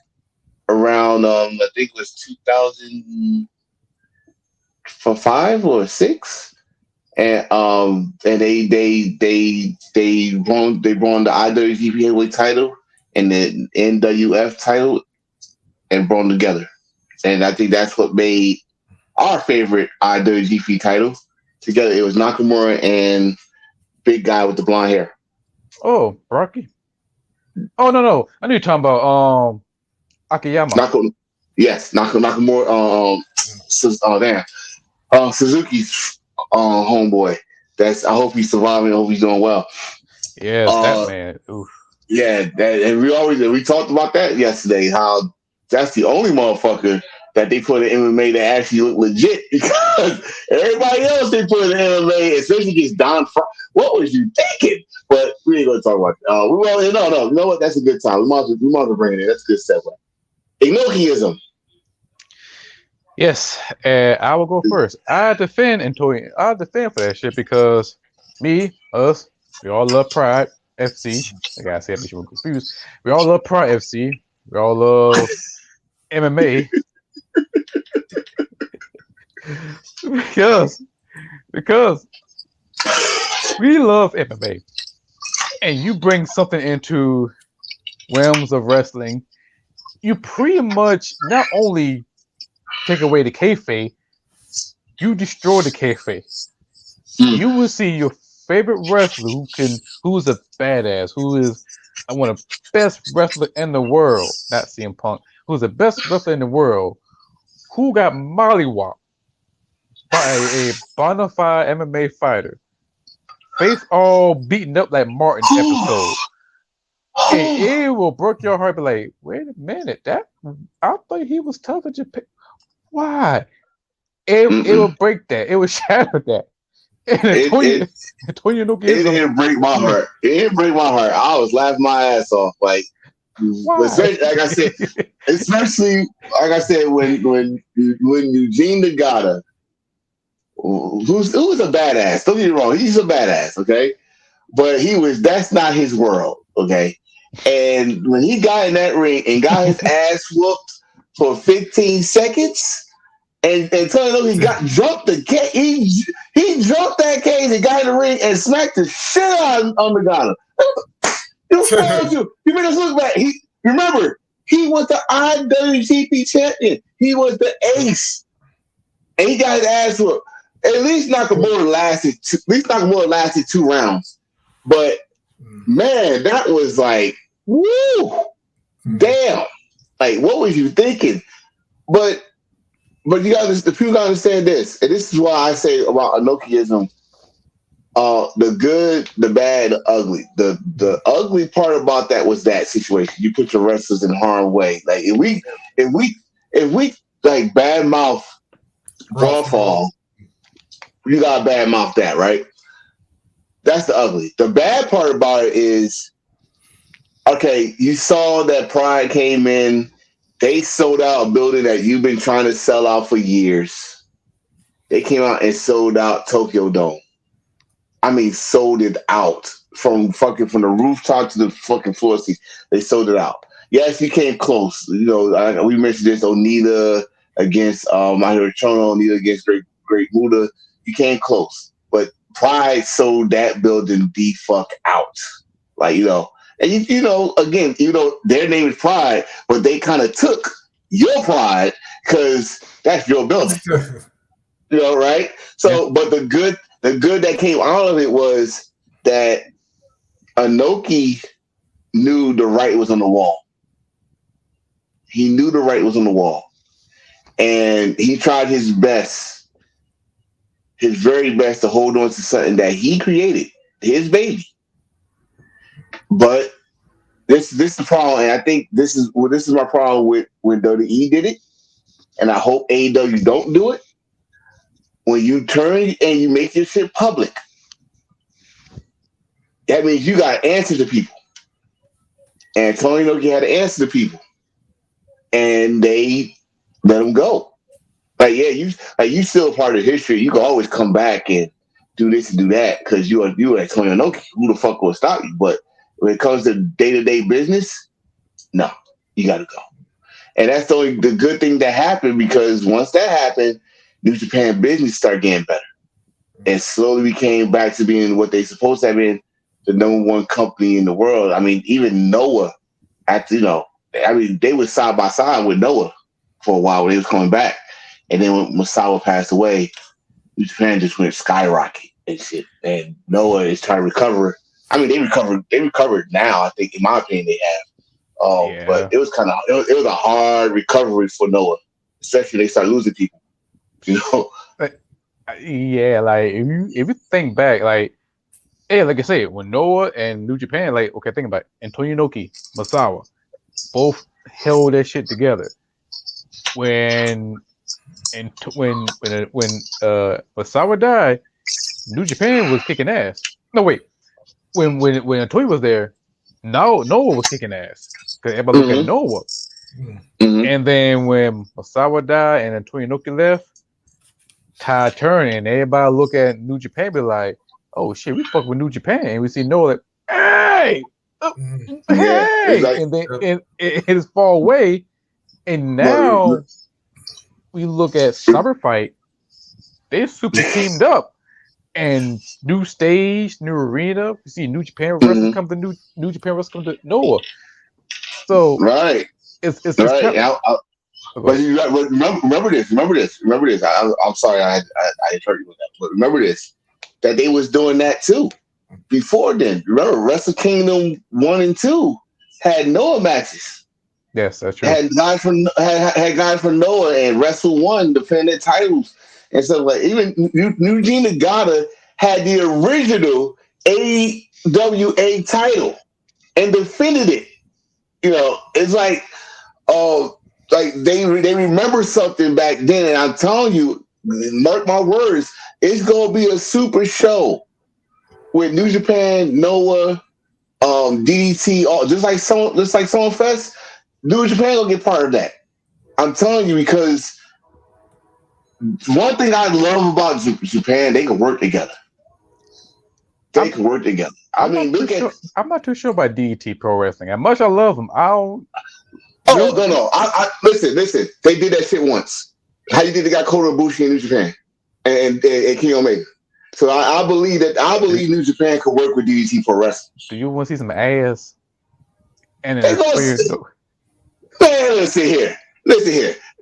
around I think it was 2005 or 6. And they won the IWGP Heavyweight title and the NWF title and brought them together. And I think that's what made our favorite IWGP title together. It was Nakamura and big guy with the blonde hair. Oh, Rocky. Oh no. I knew you're talking about Akiyama. Yes, Nakamura. Suzuki's homeboy. I hope he's surviving. I hope he's doing well. Yes, that man. Oof. Yeah, and we talked about that yesterday. How that's the only motherfucker that they put in MMA that actually look legit, because everybody else they put in MMA, especially against Don Fry. What was you thinking? But we ain't gonna talk about it. No. You know what? That's a good time. We might as well bring it in. That's a good segue. Inokiism. Yes, I will go first. I defend for that shit because us, we all love Pride FC. I gotta say, I bet you were confused. We all love Pride FC. We all love MMA. because we love MMA, and you bring something into realms of wrestling, you pretty much not only take away the kayfabe, you destroy the kayfabe. You will see your favorite wrestler who's a badass, who is one of the best wrestlers in the world, not CM Punk, who's the best wrestler in the world, who got mollywopped by a bona fide MMA fighter, face all beaten up like Martin episode. And it will break your heart. Be like, wait a minute, I thought he was tough at Japan. Why? It will break that. It will shatter that. And it didn't break my heart. It didn't break my heart. I was laughing my ass off. Like I said, especially like I said, when Eugene Nagata, who's a badass. Don't get me wrong, he's a badass, okay? But that's not his world, okay? And when he got in that ring and got his ass whooped for 15 seconds, and Tony he jumped the cage. He jumped that cage and got in the ring and smacked the shit out of Nagata. You made us look back. Remember, he was the IWGP champion. He was the ace, and he got his ass whooped. At least Nakamura lasted 2 rounds. But man, that was like, woo, damn. Like, what was you thinking? But the people gotta understand this, and this is why I say about Inokiism, the good, the bad, the ugly. The ugly part about that was that situation. You put your wrestlers in harm's way. Like if we like badmouth Rawfall, you got to bad mouth that, right? That's the ugly. The bad part about it is, okay, you saw that Pride came in. They sold out a building that you've been trying to sell out for years. They came out and sold out Tokyo Dome. I mean, sold it out from the rooftop to the fucking floor seats. They sold it out. Yes, you came close. You know, we mentioned this Onita against Mahiro Chono, Onita against Great Muda. You came close, but Pride sold that building the fuck out. Like, you know, and you know, again, you know, their name is Pride, but they kind of took your pride because that's your building. You know, right? So, but the good that came out of it was that Inoki knew the right was on the wall. He knew the right was on the wall. And he tried his best, his very best to hold on to something that he created, his baby. But this is the problem, and I think this is my problem with when WWE did it, and I hope AEW don't do it. When you turn and you make your shit public, that means you got to answer to people. And Tony Inoki had to answer to people, and they let him go. Like, yeah, you still a part of history. You can always come back and do this and do that because you are Tony Inoki. Who the fuck will stop you? But when it comes to day-to-day business, no, you got to go. And that's the good thing that happened, because once that happened, New Japan business started getting better. And slowly we came back to being what they supposed to have been, the number one company in the world. I mean, even Noah, they were side by side with Noah for a while when they was coming back. And then when Masawa passed away, New Japan just went skyrocket and shit. And Noah is trying to recover. I mean, they recovered now, I think, in my opinion, they have. But it was it was a hard recovery for Noah, especially they start losing people. You know, yeah. Like if you think back, like I said, when Noah and New Japan, like, okay, think about it. Antonio Inoki, Masawa, both held that shit together. When Masawa died, New Japan was kicking ass. No, wait. When Antonio was there, Noah was kicking ass. Because everybody look at Noah. Mm-hmm. And then when Masawa died and Antonio Inoki left, tide turned and everybody look at New Japan, be like, oh shit, we fuck with New Japan. And we see Noah like, hey! Hey! Like, and then it is far away. And now we look at Summer Fight, they super teamed up. And new stage, new arena. You see New Japan wrestling come to New Japan wrestling come to Noah. So right, it's right. But remember this. I'm sorry, I heard you with that. But remember this, that they was doing that too before then. Remember, Wrestle Kingdom 1 and 2 had Noah matches. Yes, that's true. Had guys from Noah and Wrestle 1 defend their titles. And so, like, even Eugene Nagata had the original AWA title and defended it. You know, it's like, they remember something back then. And I'm telling you, mark my words, it's gonna be a super show with New Japan, Noah, DDT, just like Summer Fest. New Japan gonna get part of that. I'm telling you, because one thing I love about Japan, they can work together. I'm not too sure about DDT Pro Wrestling. As much I love them, No. Listen. They did that shit once. How you think they got Kota Ibushi in New Japan and King Omega? So I believe New Japan could work with DDT Pro Wrestling. Do you want to see some ass? And man, listen here.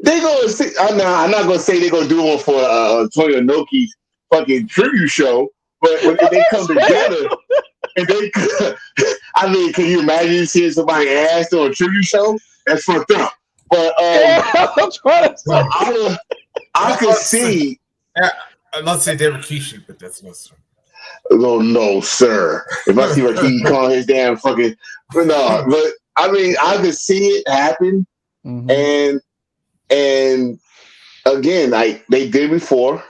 They gonna see. I'm not gonna say they're gonna do one for Antonio Inoki's fucking tribute show, but when they come together, I mean, can you imagine seeing somebody ass on a tribute show? That's fucked up. But I'm trying to say, I could see. I'm not saying they're Rikishi, but that's not true. Oh no, sir! If I see Rikishi calling his damn fucking no, but I mean, I could see it happen. Mm-hmm. And again, like they did before,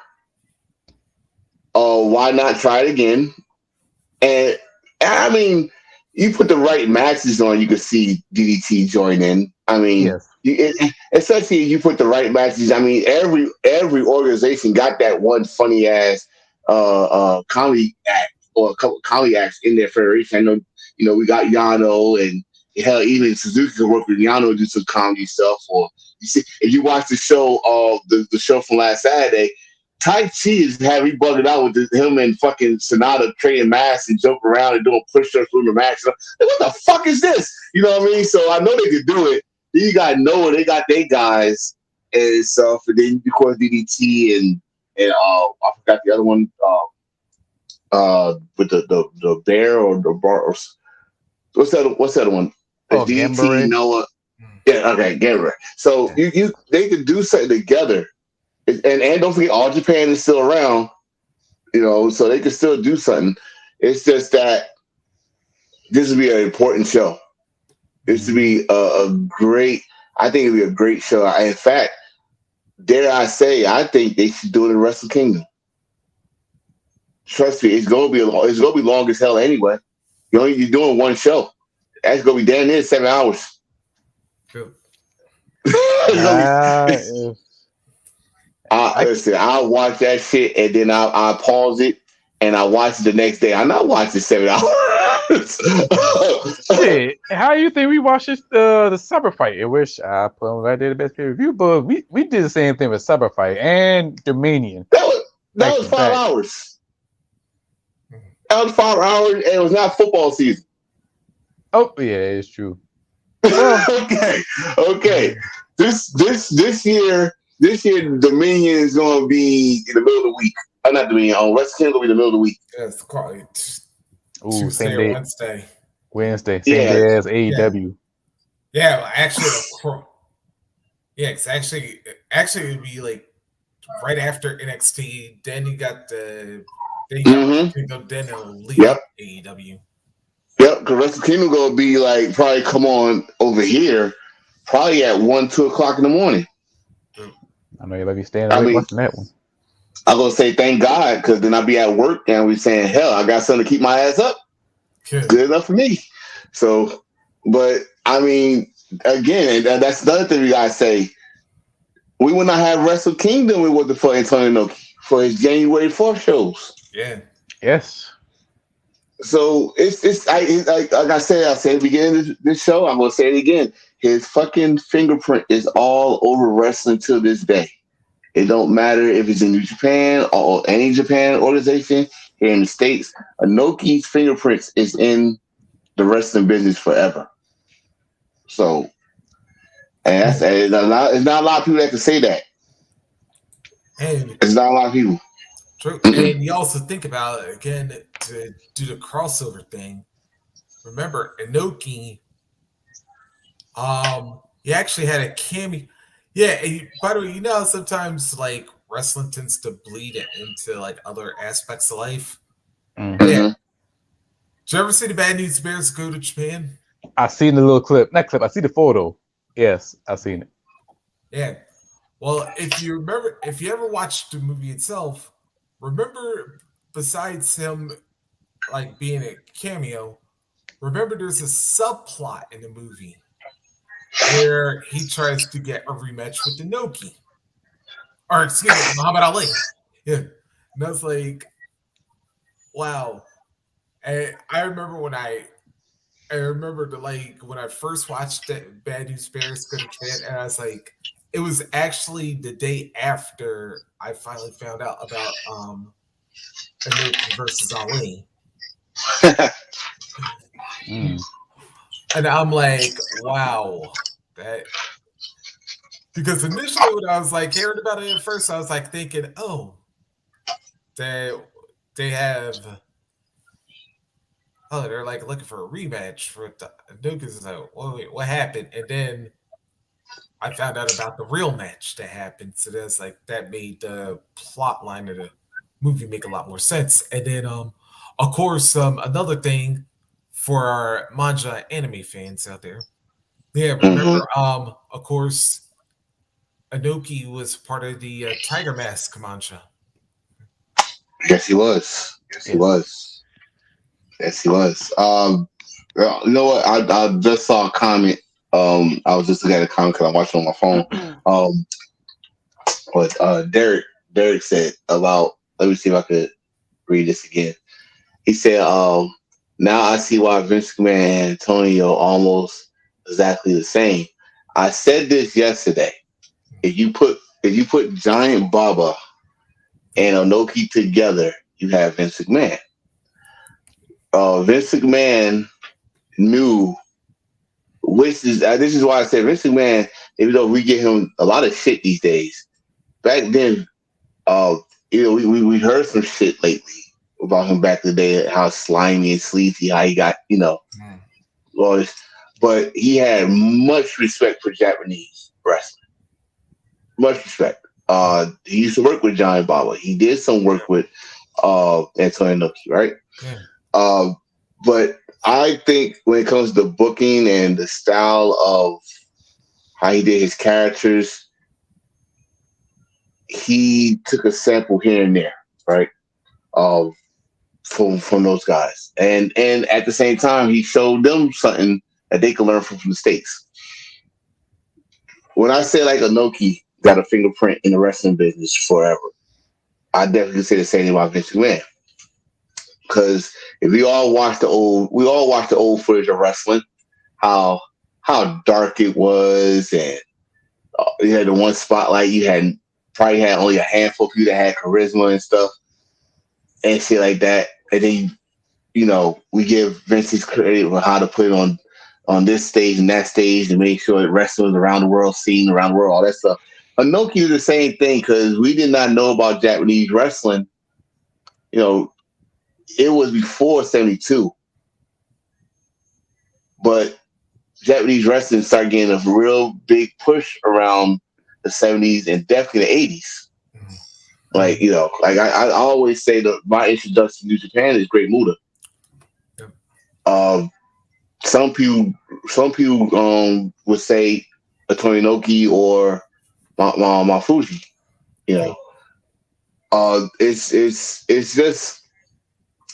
why not try it again? And I mean, you put the right matches on, you could see DDT join in. I mean, Yes. especially if you put the right matches. I mean, every organization got that one funny ass comedy act or a couple comedy acts in their federation. I know, we got Yano and hell, even Suzuki could work with Yano to do some comedy stuff. Or you see, if you watch the show, the show from last Saturday, Tai Chi is having me bugging out with him and fucking Sonata trading masks and jumping around and doing push-ups from the match. Like, what the fuck is this? You know what I mean? So I know they could do it. Then you got Noah, they got their guys and stuff. And then of course DDT and I forgot the other one with the bear or the bar. Or, what's the other one? Oh, DDT, Gambare. Noah. Yeah, okay, Gambare. So they could do something together. And don't forget, All Japan is still around, so they can still do something. It's just that this would be an important show. This would be a great. I think it'd be a great show. In fact, dare I say, I think they should do it in Wrestle Kingdom. Trust me, it's gonna be long as hell anyway. You're doing one show. That's gonna be damn near 7 hours. Good. Listen, I'll watch that shit and then I'll pause it and I watch it the next day. I'm not watching 7 hours. Shit, how you think we watched the Cyber Fight? I wish I put on I did the best review, but we did the same thing with Cyber Fight and Dominion. That was 5 hours. That was 5 hours, and it was not football season. Oh yeah, it's true. Okay. This year, Dominion is going to be in the middle of the week. Not Dominion. Wrestle Kingdom will be in the middle of the week. Yeah, it's quite Ooh, Tuesday same or day. Wednesday. Same day as AEW. Yeah, actually, it's actually it'd be like right after NXT. Then you got Kingdom. Then it'll lead up to AEW. Yep, because Wrestle Kingdom going to be like probably come on over here, probably at 1-2 o'clock in the morning. I know you'll be staying awake watching that one. I'm gonna say thank God, because then I'll be at work and we saying, hell, I got something to keep my ass up. Good enough for me. So, but I mean, again, and that's another thing we gotta say. We would not have Wrestle Kingdom we would for Antonio Inoki for his January 4th shows. Yeah. Yes. So like I said at the beginning of this show, I'm gonna say it again. His fucking fingerprint is all over wrestling to this day. It don't matter if it's in New Japan or any Japan organization here in the States. Inoki's fingerprints is in the wrestling business forever. So, and it's not a lot of people that can say that. And it's not a lot of people. True. And you also think about it again to do the crossover thing. Remember, Inoki, he actually had a cameo. Yeah, by the way, sometimes like wrestling tends to bleed into like other aspects of life. Mm-hmm. Yeah. Did you ever see the Bad News Bears go to Japan? I seen the little clip. Not clip. I see the photo. Yes, I seen it. Yeah. Well, if you ever watched the movie itself, remember besides him like being a cameo, remember there's a subplot in the movie where he tries to get a rematch with Inoki. Or excuse me, Muhammad Ali. Yeah. And I was like, wow. And I remember when I first watched that Bad News Bears go to Japan, and I was like, it was actually the day after I finally found out about Inoki versus Ali. And I'm like, wow, because initially when I was like hearing about it at first, I was like thinking, oh, they have. Oh, they're like looking for a rematch for the Inoki's. Like, wait, what happened? And then I found out about the real match that happened. So that's like that made the plot line of the movie make a lot more sense. And then, of course, another thing for our manga anime fans out there. Yeah, remember, of course, Inoki was part of the Tiger Mask manga. Yes, he was. Yes, he was. Yes, he was. You know what? I just saw a comment. I was just looking at a comment because I'm watching on my phone. What Derek said about. Let me see if I could read this again. He said, "Now I see why Vince McMahon and Antonio almost exactly the same. I said this yesterday. If you put Giant Baba and Inoki together, you have Vince McMahon. Vince McMahon knew, which is this is why I said Vince McMahon. Even though we get him a lot of shit these days, back then, uh, we heard some shit lately about him back in the day, how slimy and sleazy, how he got, all this. But he had much respect for Japanese wrestling. Much respect. He used to work with Giant Baba. He did some work with Antonio Inoki, right? Yeah. But I think when it comes to booking and the style of how he did his characters, he took a sample here and there, right? From those guys, and at the same time, he showed them something that they could learn from the States. When I say like Inoki got a fingerprint in the wrestling business forever, I definitely say the same thing about Vince McMahon. Because if we all watched the old footage of wrestling, how dark it was, and you had the one spotlight. You probably had only a handful of people that had charisma and stuff and shit like that. And then we give Vince his credit on how to put it on this stage and that stage to make sure that wrestlers around the world, seen around the world, all that stuff. Inoki was the same thing because we did not know about Japanese wrestling. It was before 72. But Japanese wrestling started getting a real big push around the 70s and definitely the 80s. Like, I always say that my introduction to New Japan is Great Muta. Some people would say Tony Inoki or my Fuji.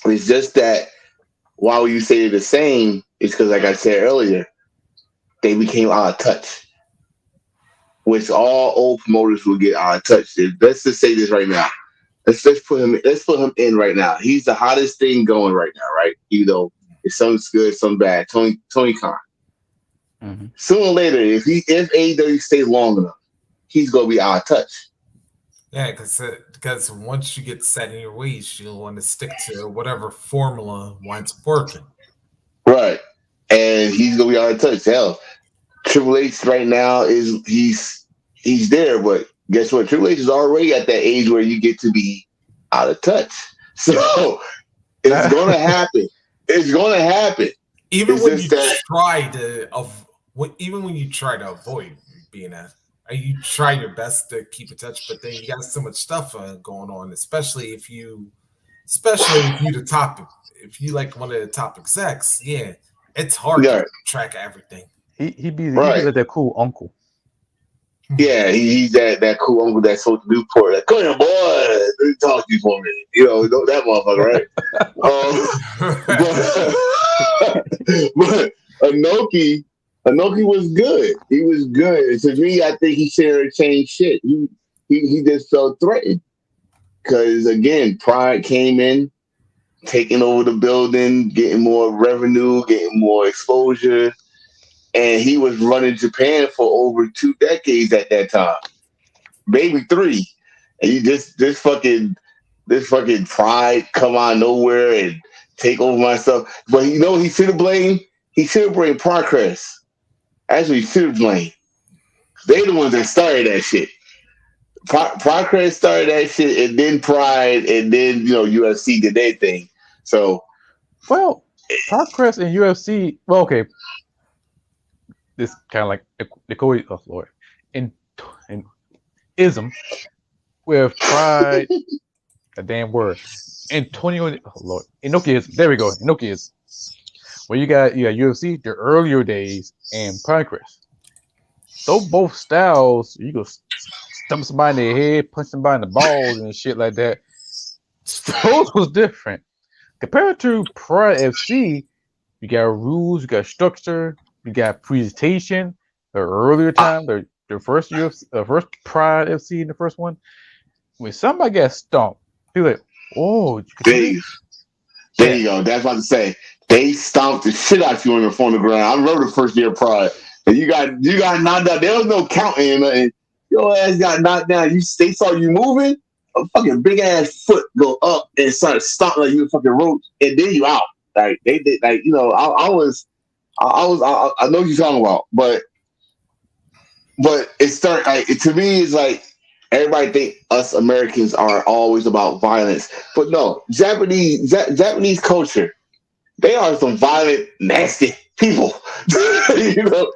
It's just that while you say the same, it's because, like I said earlier, they became out of touch, which all old promoters will get out of touch. Let's just say this right now. Let's put him in right now. He's the hottest thing going right now, right? Even though it's some good, some bad. Tony Khan. Mm-hmm. Sooner or later, if AEW stays long enough, he's gonna be out of touch. Yeah, because once you get set in your ways, you'll want to stick to whatever formula winds up working. Right, and he's gonna be out of touch. Hell, Triple H right now he's there, but guess what? Triple H is already at that age where you get to be out of touch. So it's gonna happen. It's gonna happen. Even It's when just you that- try to avoid being you try your best to keep in touch, but then you got so much stuff going on, especially if you the top, if you like one of the top execs, yeah, it's hard to track everything. He be Right. like that cool uncle. Yeah, he's that cool uncle that's supposed to do for it. Like, come here, boy. Let me talk to you for a minute. That motherfucker, right? but Inoki was good. He was good. And to me, I think he should have changed shit. He just felt threatened. Because, again, pride came in, taking over the building, getting more revenue, getting more exposure. And he was running Japan for over 2 decades at that time, maybe 3. And you this fucking pride come out of nowhere and take over my stuff. But he should have blamed. He should have blamed Progress. Actually, he should have blamed. They're the ones that started that shit. Progress started that shit, and then Pride, and then UFC did their thing. So, well, Progress and UFC. Well, okay. This kind of like the Koei, oh Lord, in ism with Pride, a damn word, and 21. Oh Lord, Inokiism. There we go, Inokiism. Well, you got UFC, the earlier days, and Progress. Though both styles, you go stump somebody in the head, punch somebody in the balls, and shit like that. those was different compared to Pride FC. You got rules, you got structure, you got presentation. The earlier time, the first first Pride FC in the first one, when somebody got stomped, people like, oh, you can see Dave, there yeah. you go. That's what I say. They stomped the shit out you on the phone the ground. I remember the first year of Pride. And you got knocked out. There was no counting or nothing. Your ass got knocked down. They saw you moving, a fucking big ass foot go up and started stomping like you a fucking roach, and then you out. Like they did, like I know what you're talking about, but it start like to me it's like everybody think us Americans are always about violence, but no, Japanese culture, they are some violent, nasty people. you know,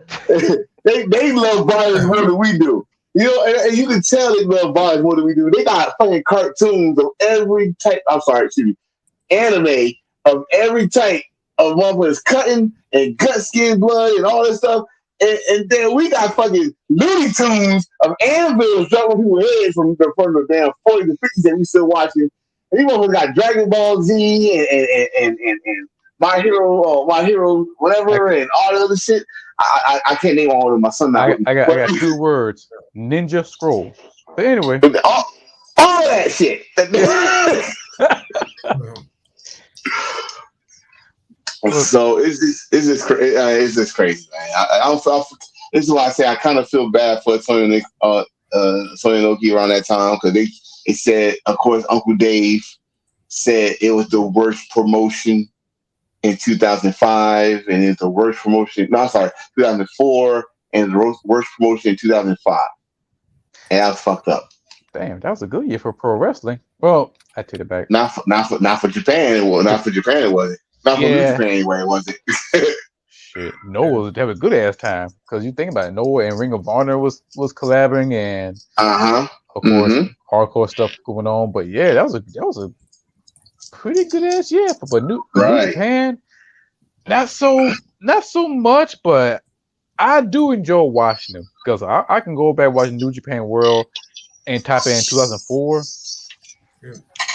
they love violence more than we do. You know, and you can tell they love violence more than we do. They got fucking cartoons of every type. I'm sorry, excuse me, anime of every type of motherfuckers cutting and gut, skin, blood, and all this stuff. And then we got fucking Looney Tunes of anvils dropping people's heads from the damn 40s and 50s that we still watching. And these motherfuckers got Dragon Ball Z and My Hero, whatever, and all the other shit. I can't name all of them. My son not. I got 2 words: Ninja Scroll. But anyway, all that shit. So it's just crazy, man. This is why I say I kind of feel bad for Tony Inoki around that time, because they said, of course, Uncle Dave said it was the worst promotion in 2005, and it's the worst promotion. No, I'm sorry, 2004, and the worst promotion in 2005. And I was fucked up. Damn, that was a good year for pro wrestling. Well, I take it back. Not for Japan. Well, not for Japan, it wasn't. Not for New Japan anyway, was it? Shit, Noah was having a good ass time, because you think about it, Noah and Ring of Honor was collaborating, and of course hardcore stuff going on. But yeah, that was a pretty good ass year for New Japan. Not so much, but I do enjoy watching them, because I can go back watching New Japan World and type in 2004.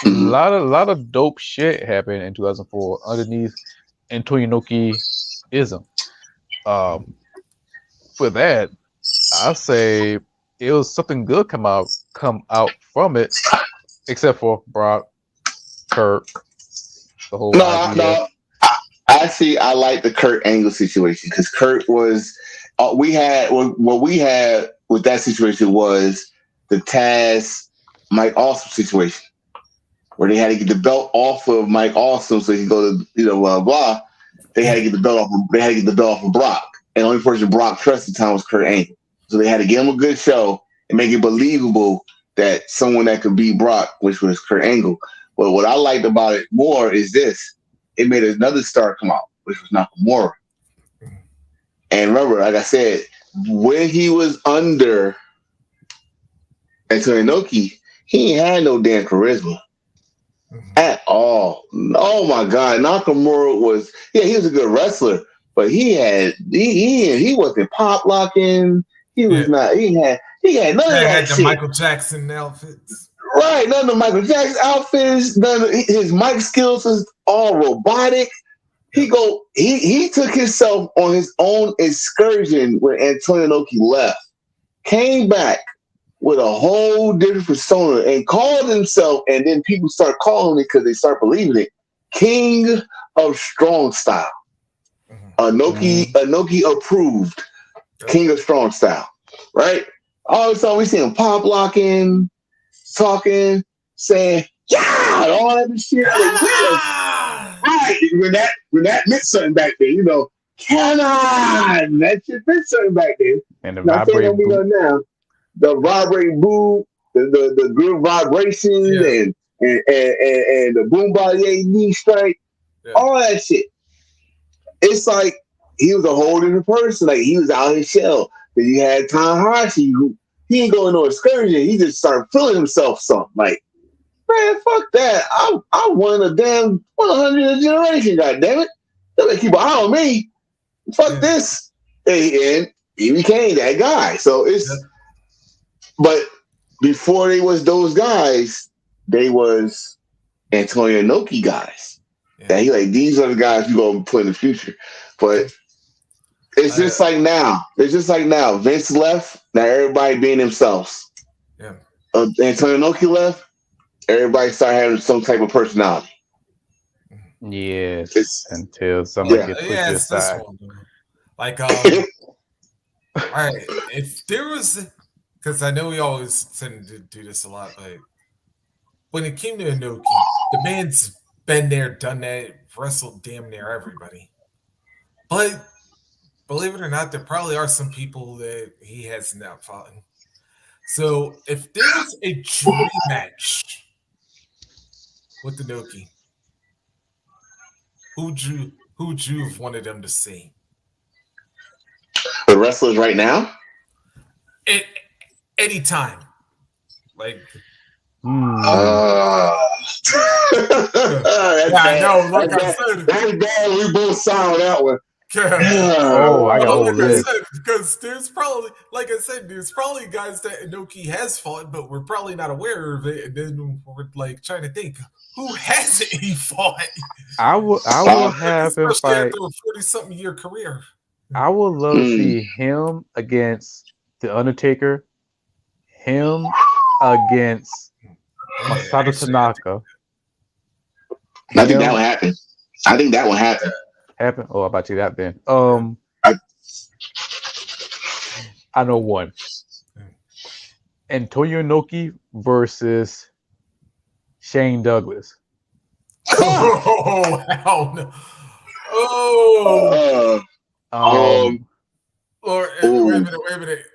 A lot of dope shit happened in 2004 underneath Antonio Inoki-ism. For that, I say it was something good come out from it, except for Brock, Kirk, the whole idea. No. Actually, I like the Kurt Angle situation, because Kurt was what we had with that situation was the Taz Mike Awesome situation, where they had to get the belt off of Mike Awesome so he could go to blah. They had to get the belt off. They had to get the belt off of Brock, and the only person Brock trusted at the time was Kurt Angle. So they had to give him a good show and make it believable that someone that could beat Brock, which was Kurt Angle. But what I liked about it more is this: it made another star come out, which was Nakamura. And remember, like I said, when he was under Antonio Inoki, he ain't had no damn charisma at all. Oh my God, Nakamura was he was a good wrestler, but he wasn't pop locking. He was not. He had none of that had the shit. Michael Jackson outfits. Right, none of the Michael Jackson outfits. None of his mic skills was all robotic. He took himself on his own excursion when Antonio Inoki left. Came back with a whole different persona and called himself, and then people start calling it because they start believing it, King of Strong Style. Inoki approved King of Strong Style, right? All of a sudden we see him pop locking, talking, saying, yeah, and all that shit. Right, when that meant something back then, can I? That shit meant something back then. And the vibrating boot. Now. The vibrating boot, the good vibration, and the boom body knee strike, all that shit. It's like he was a whole different person. Like he was out of his shell. Then you had Tanahashi, who he ain't going no excursion. He just started feeling himself something. Like, man, fuck that. I won a damn 100 generation. God damn it! They keep an eye on me. Fuck this. And he became that guy. So it's. But before they was those guys, they was Antonio Inoki guys. Yeah. That he like these are the guys you gonna put in the future. But it's just like now. It's just like now. Vince left. Now everybody being themselves. Yeah. Antonio Inoki left. Everybody started having some type of personality. Yes, It's until somebody yeah. get pushed Yeah, to the it's this side. one. Though. Like, all right, if there was, because I know we always tend to do this a lot, but when it came to Inoki, the man's been there, done that, wrestled damn near everybody. But believe it or not, there probably are some people that he has not fought. So if there was a dream match with Inoki, who'd you have wanted them to see? The wrestlers right now. At any time. Like That's yeah, I bad. know. Like I That's said, bad. We both saw that one. Oh, I got a well, whole like I list. said, because there's probably, like I said, there's probably guys that Inoki has fought, but we're probably not aware of it. And then we're like trying to think, who hasn't he fought? I will have him Especially fight. after a 40-something year career. I would love to see him against the Undertaker. Him against Masato Tanaka. I think that will happen. I think that will happen. Happen? Oh, how about you that then? I know one. Antonio Inoki versus Shane Douglas. Oh hell no! Oh, or wait a minute.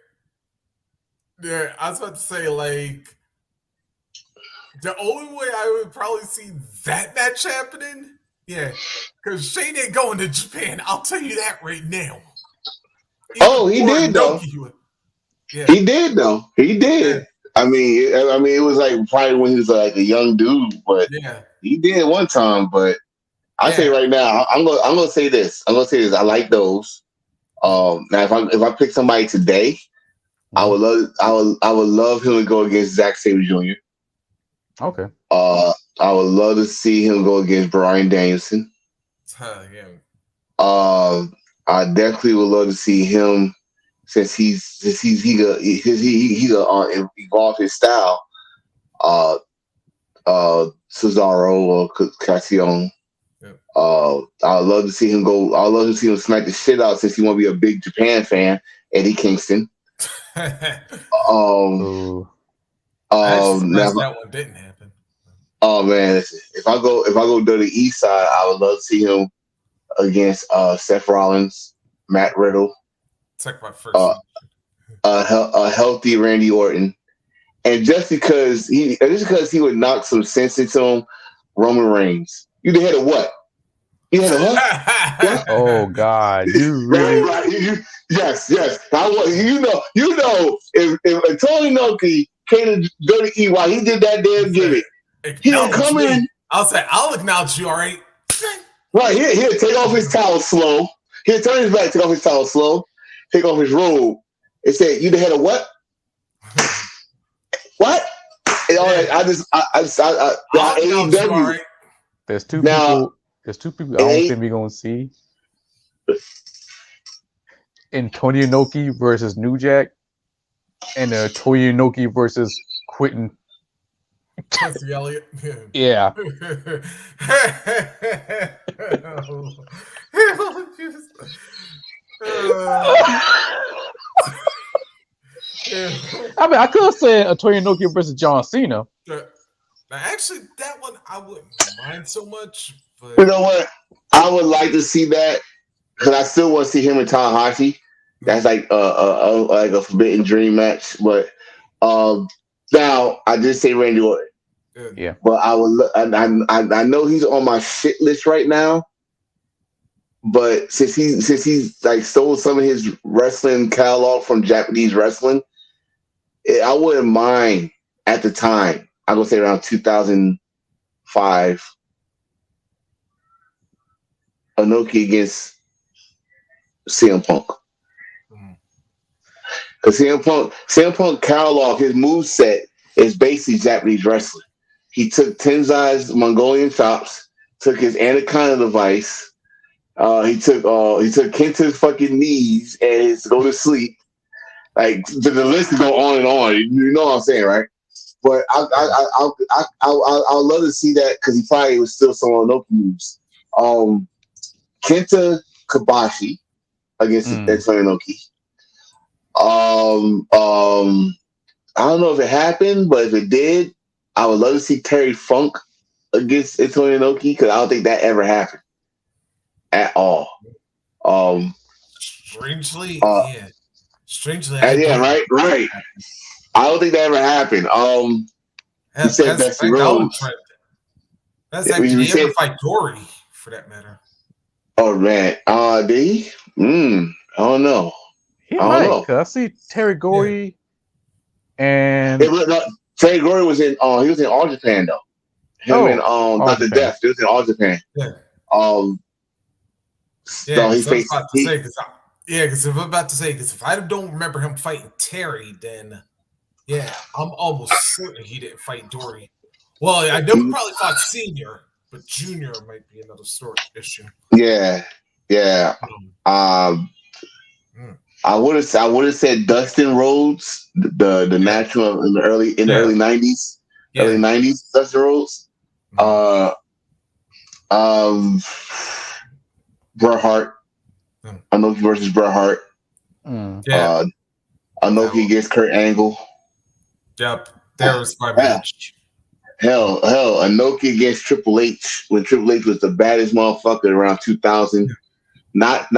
Yeah, I was about to say, like, the only way I would probably see that match happening, yeah, because Shane ain't going to Japan. I'll tell you that right now. He did though. Yeah. He did though. He did. Yeah. I mean, it was like probably when he was like a young dude, but yeah, he did one time. But I say right now, I'm gonna say this. I like those. Now if I pick somebody today, I would love him to go against Zack Sabre Jr. Okay. I would love to see him go against Bryan Danielson. Yeah. I definitely would love to see him since he evolve his style. Cesaro or Cassione. Yep. I'd love to see him go. I'd love to see him smack the shit out since he want to be a big Japan fan. Eddie Kingston. That one didn't happen. Oh man, if I go to the east side, I would love to see him against Seth Rollins, Matt Riddle. It's like my first. A healthy Randy Orton, and just because he would knock some sense into him, Roman Reigns. You the head of what? You had a what? Oh God! You really? Right. Yes. I was. You know. If Tony Inoki came to WWE, he did that damn gimmick. He would come in. I'll say, I'll acknowledge you. All right. Right. He'll take off his towel slow. He'll turn his back, take off his towel slow, take off his robe, and say, "You the head of what? What?" And all right. AEW. There's two people. There's two people I don't think we're gonna see. Antonio Inoki versus New Jack, and Antonio Inoki versus Quentin. Elliott. Yeah. I mean, I could have said Antonio Inoki versus John Cena. Actually, that one I wouldn't mind so much. But you know what? I would like to see that because I still want to see him and Tanahashi. That's like a forbidden dream match. But now I did say Randy Orton. Yeah. But I would. I know he's on my shit list right now. But since he's like stole some of his wrestling catalog from Japanese wrestling, I wouldn't mind at the time. I'm gonna say around 2005. Inoki against CM Punk. Because CM Punk catalog, his moveset is basically Japanese wrestling. He took Tenzai's Mongolian chops, took his anaconda device. He took Kenta's fucking knees and his go to sleep. Like the list is go on and on. You know what I'm saying, right? But I'll love to see that because he probably was still some Inoki moves. Kenta Kobashi against Inoki. I don't know if it happened, but if it did, I would love to see Terry Funk against Antonio Inoki because I don't think that ever happened at all. Strangely, Strangely, right. I don't think that ever happened. You said Dusty Rhodes. That's actually ever fight Dory, for that matter. Oh man, did he? I don't know. He might. Cause I see Terry Gordy and Terry Gordy was in. He was in All Japan though. Him and Dr. Death. He was in All Japan. Yeah. So he faced. Because I'm about to say, because if I don't remember him fighting Terry, then I'm almost certain he didn't fight Dory. Well, I know he probably fought Senior, but Junior might be another story issue. Yeah. I would have said Dustin Rhodes, the natural in the early 90s, early 90s. Dustin Rhodes, Bret Hart, Inoki versus Bret Hart. Inoki against Kurt Angle. Yep, there was my match. Hell, Inoki against Triple H when Triple H was the baddest motherfucker around 2000. Not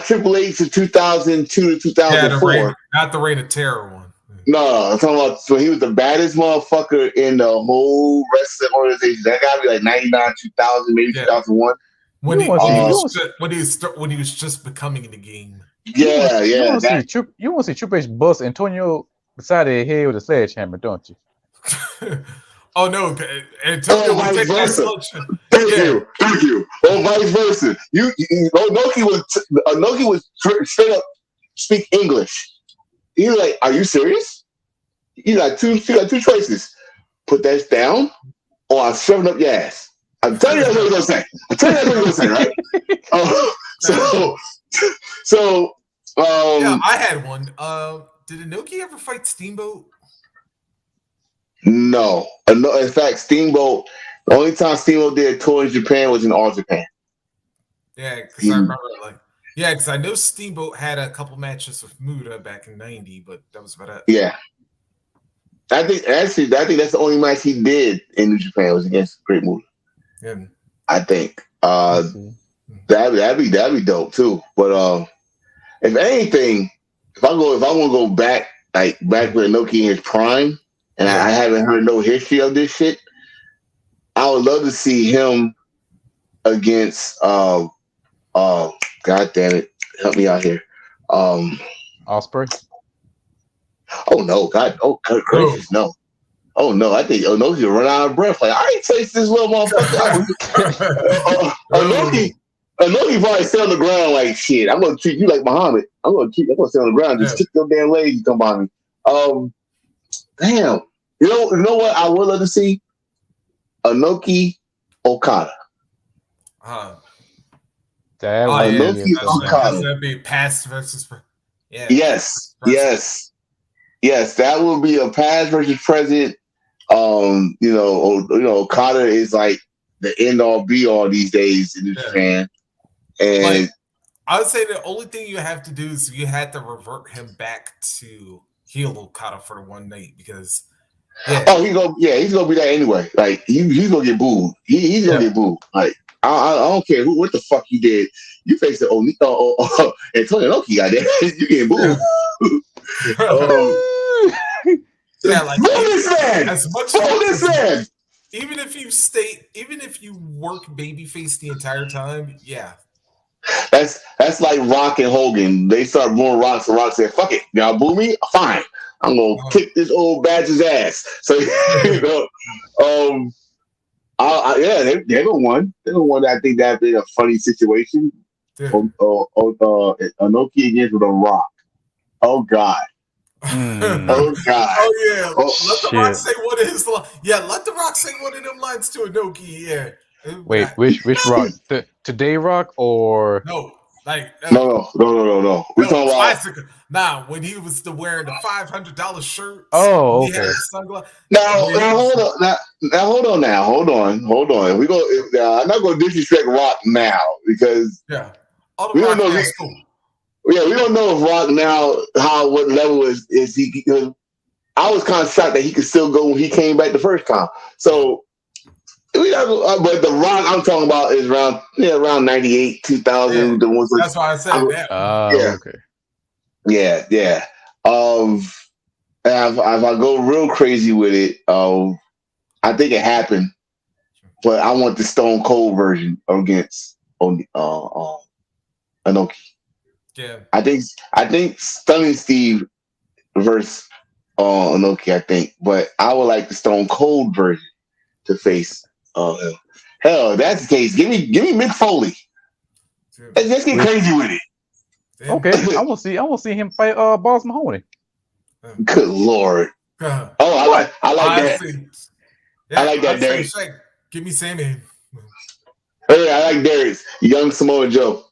Triple H in 2002 to 2004. Not the Reign of Terror one. No, I'm talking about so he was the baddest motherfucker in the whole wrestling organization. That gotta be like 99, 2000, maybe 2001. When he was just becoming the game. Yeah. You want to see Triple H bust Antonio beside his head with a sledgehammer, don't you? Oh no, Antonio would take that selection. Thank you. Or vice versa. Inoki was straight up speak English. He's like, "Are you serious?" You got two choices. Put that down, or I'm shoving up your ass. I'm telling you that's what he's gonna say. Right? I had one. Did Inoki ever fight Steamboat? No. In fact, Steamboat. The only time Steamboat did a tour in Japan was in All Japan. Yeah, because I remember because I know Steamboat had a couple matches with Muda back in '90, but that was about it. Yeah. I think that's the only match he did in New Japan was against Great Muda. Yeah. I think that'd be dope too. But if anything, if I want to go back with Inoki in his prime, and I haven't heard no history of this shit, I would love to see him against God damn it, help me out here. Ospreay. Oh no, God! Oh, gracious, no! Oh no, I think Inoki will run out of breath. Like I ain't taste this little motherfucker. Inoki probably stay on the ground like shit. I'm gonna treat you like Muhammad. I'm gonna stay on the ground. Just kick your damn legs. You come by me. Damn. You know what? I would love to see Inoki Okada. Inoki Okada. That'd be past versus. Yeah. Yes. That would be a past versus present. Okada is like the end all be all these days in Japan. And I would say the only thing you have to do is you had to revert him back to heel Okada for the one night because he's gonna be that anyway. Like he's gonna get booed. He's gonna get booed. Like I don't care what the fuck you did. You faced the Antonio Inoki guy there. You getting booed. As much as even if you work babyface the entire time, That's like Rock and Hogan. They start booing Rock, so Rock said, "Fuck it, y'all boo me, fine. I'm gonna kick this old badger's ass." So they're the one. They're the one that I think that'd be a funny situation. Inoki against The Rock. Oh God. Oh God! Oh yeah, Oh, let the Rock shit. say one of his lines. Yeah, let the Rock say one of them lines to Inoki. Yeah. Wait, which Rock? Today Rock or No, like no. We no talking about classic. Nah, when he was wearing the $500 shirts, oh, he had okay. the sunglasses. now. Hold on. We go. I'm not going to disrespect Rock now because Yeah, all the we don't Rock know. now is cool. We don't know if Rock now what level is he. Because I was kind of shocked that he could still go when he came back the first time. So. But the Rock I'm talking about is around 98, 2000. Yeah, The ones that's why I said that. Okay. Yeah. If I go real crazy with it, I think it happened, but I want the Stone Cold version against Inoki. Yeah, I think Stunning Steve versus Inoki. I think, but I would like the Stone Cold version to face. Him. Hell, if that's the case. Give me Mick Foley. Let's get crazy with it. Okay, I want to see him fight Boss Mahoney. Good Lord. Oh, I like that. Yeah, I like that, Darius. Give me Sammy. Hey, I like Darius. Young Samoa Joe.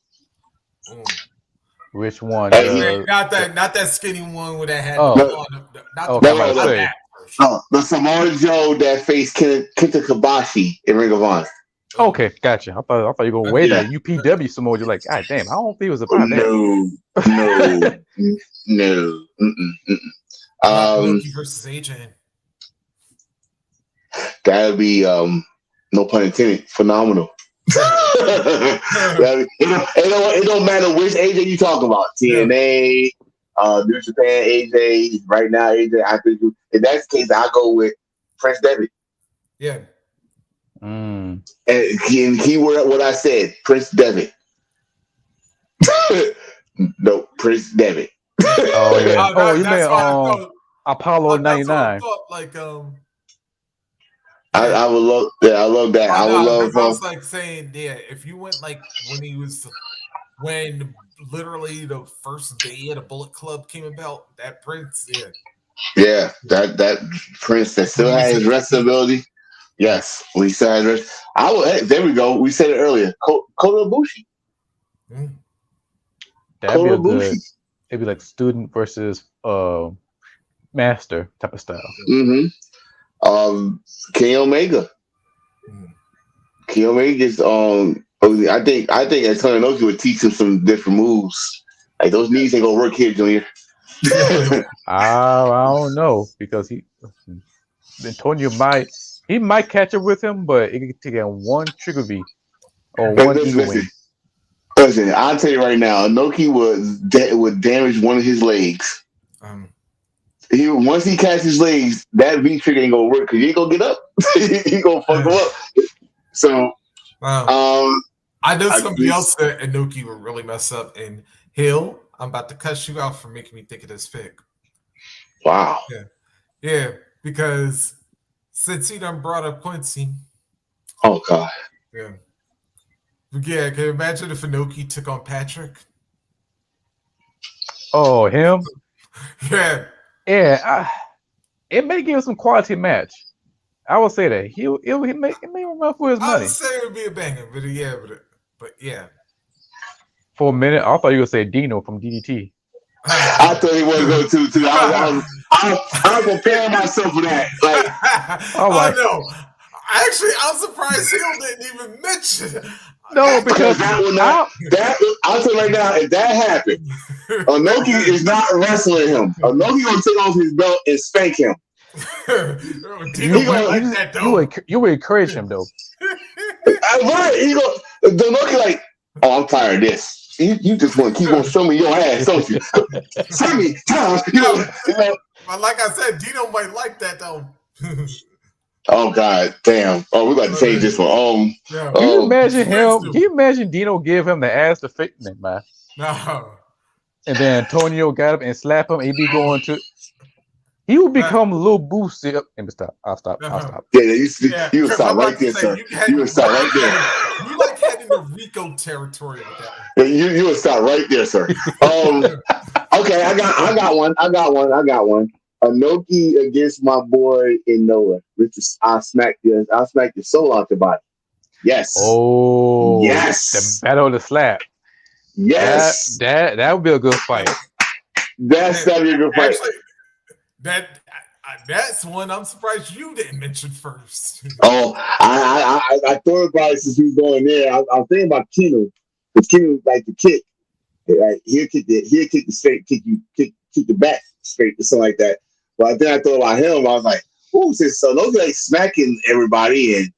Which one? Not that skinny one with that hat. Oh, the Samoa Joe that faced Kenta Kobashi in Ring of Honor. Okay, gotcha. I thought you were gonna wait that UPW Samoa. You're like, God damn, I don't think it was about that. No. Inoki versus AJ. That would be no pun intended, phenomenal. It don't matter which AJ you talk about. TNA, New Japan AJ, right now AJ. I think in that case I go with Prince Devitt. Yeah. And keyword what I said, Prince Devitt. No, Prince Devitt. Oh yeah. You mean Apollo 99. I would love. Yeah, I love that. I would love. I was like saying, if you went like when literally the first day of the Bullet Club came about, that Prince, yeah, that Prince that still has his wrestling ability. Yes, we still has rest. There we go. We said it earlier. Kota Ibushi. That'd be a good. It'd be like student versus master type of style. Mm-hmm. Kenny Omega. Kenny Omega's I think Antonio Inoki would teach him some different moves. Like those knees ain't gonna work here, Junior. I don't know because Antonio might catch up with him, but it could take one trigger V or one eagle wing. Listen, I'll tell you right now, Inoki would damage one of his legs. Once he catches his legs, that V trigger ain't gonna work because he ain't gonna get up. He gonna fuck him up. So, I know somebody else that Inoki would really mess up. And Hill, I'm about to cuss you out for making me think of this pick. Wow. Yeah, because since he done brought up Quincy. Oh God. Yeah. Can you imagine if Inoki took on Patrick? Oh, him? Yeah. Yeah, it may give some quality match. I would say that he may run for his money. I would say it would be a banger, but yeah. For a minute, I thought you would say Dino from DDT. I thought he was going to too. I was preparing myself for that. Like, no. Actually, I'm surprised Hill didn't even mention it. No, because I'll tell you right now, if that happened, Inoki is not wrestling him. Inoki gonna take off his belt and spank him. You would encourage him though. Right? Inoki like, oh, I'm tired of this. You just want to keep on showing me your ass, don't you? See me, you know. But like I said, Dino might like that though. Oh God, damn! Oh, we're about to change this one. Can you imagine him? Can you imagine Dino give him the ass to fit in, man? No. And then Antonio got him and slap him. He'd be going to. He would become a little boosted. Let me stop. I'll stop. Yeah, you would stop right there, sir. You would stop right there. You heading to Rico territory with that one. You would stop right there, sir. Okay, I got one. Inoki against my boy Inoue. I smacked the soul out the body. Yes. Oh, the Yes. battle of the slap. Yes. That would be a good fight. That'd be a good fight. Actually, that's one I'm surprised you didn't mention first. Oh, I thought about it since we was going there. I'm thinking about Kino. Because Kino like the kick. Like he'll kick the straight, kick the back straight or something like that. But then I thought about him, I was like, who's this? So those like smacking everybody and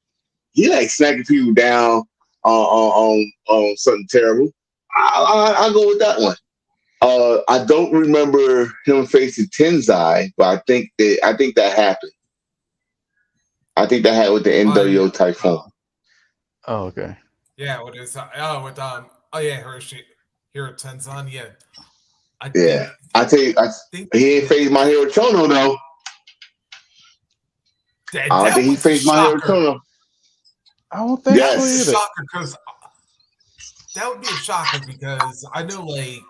he like smacking people down on something terrible. I'll go with that one. I don't remember him facing Tenzai, but I think that happened. I think that happened with the NWO Typhoon. Oh, okay. Yeah, with his Hiro Tenzan. Yeah, I think he ain't faced my hero Chono though. I don't think he faced my hero Chono. I don't think so either. Shocker, because that would be a shocker because I know like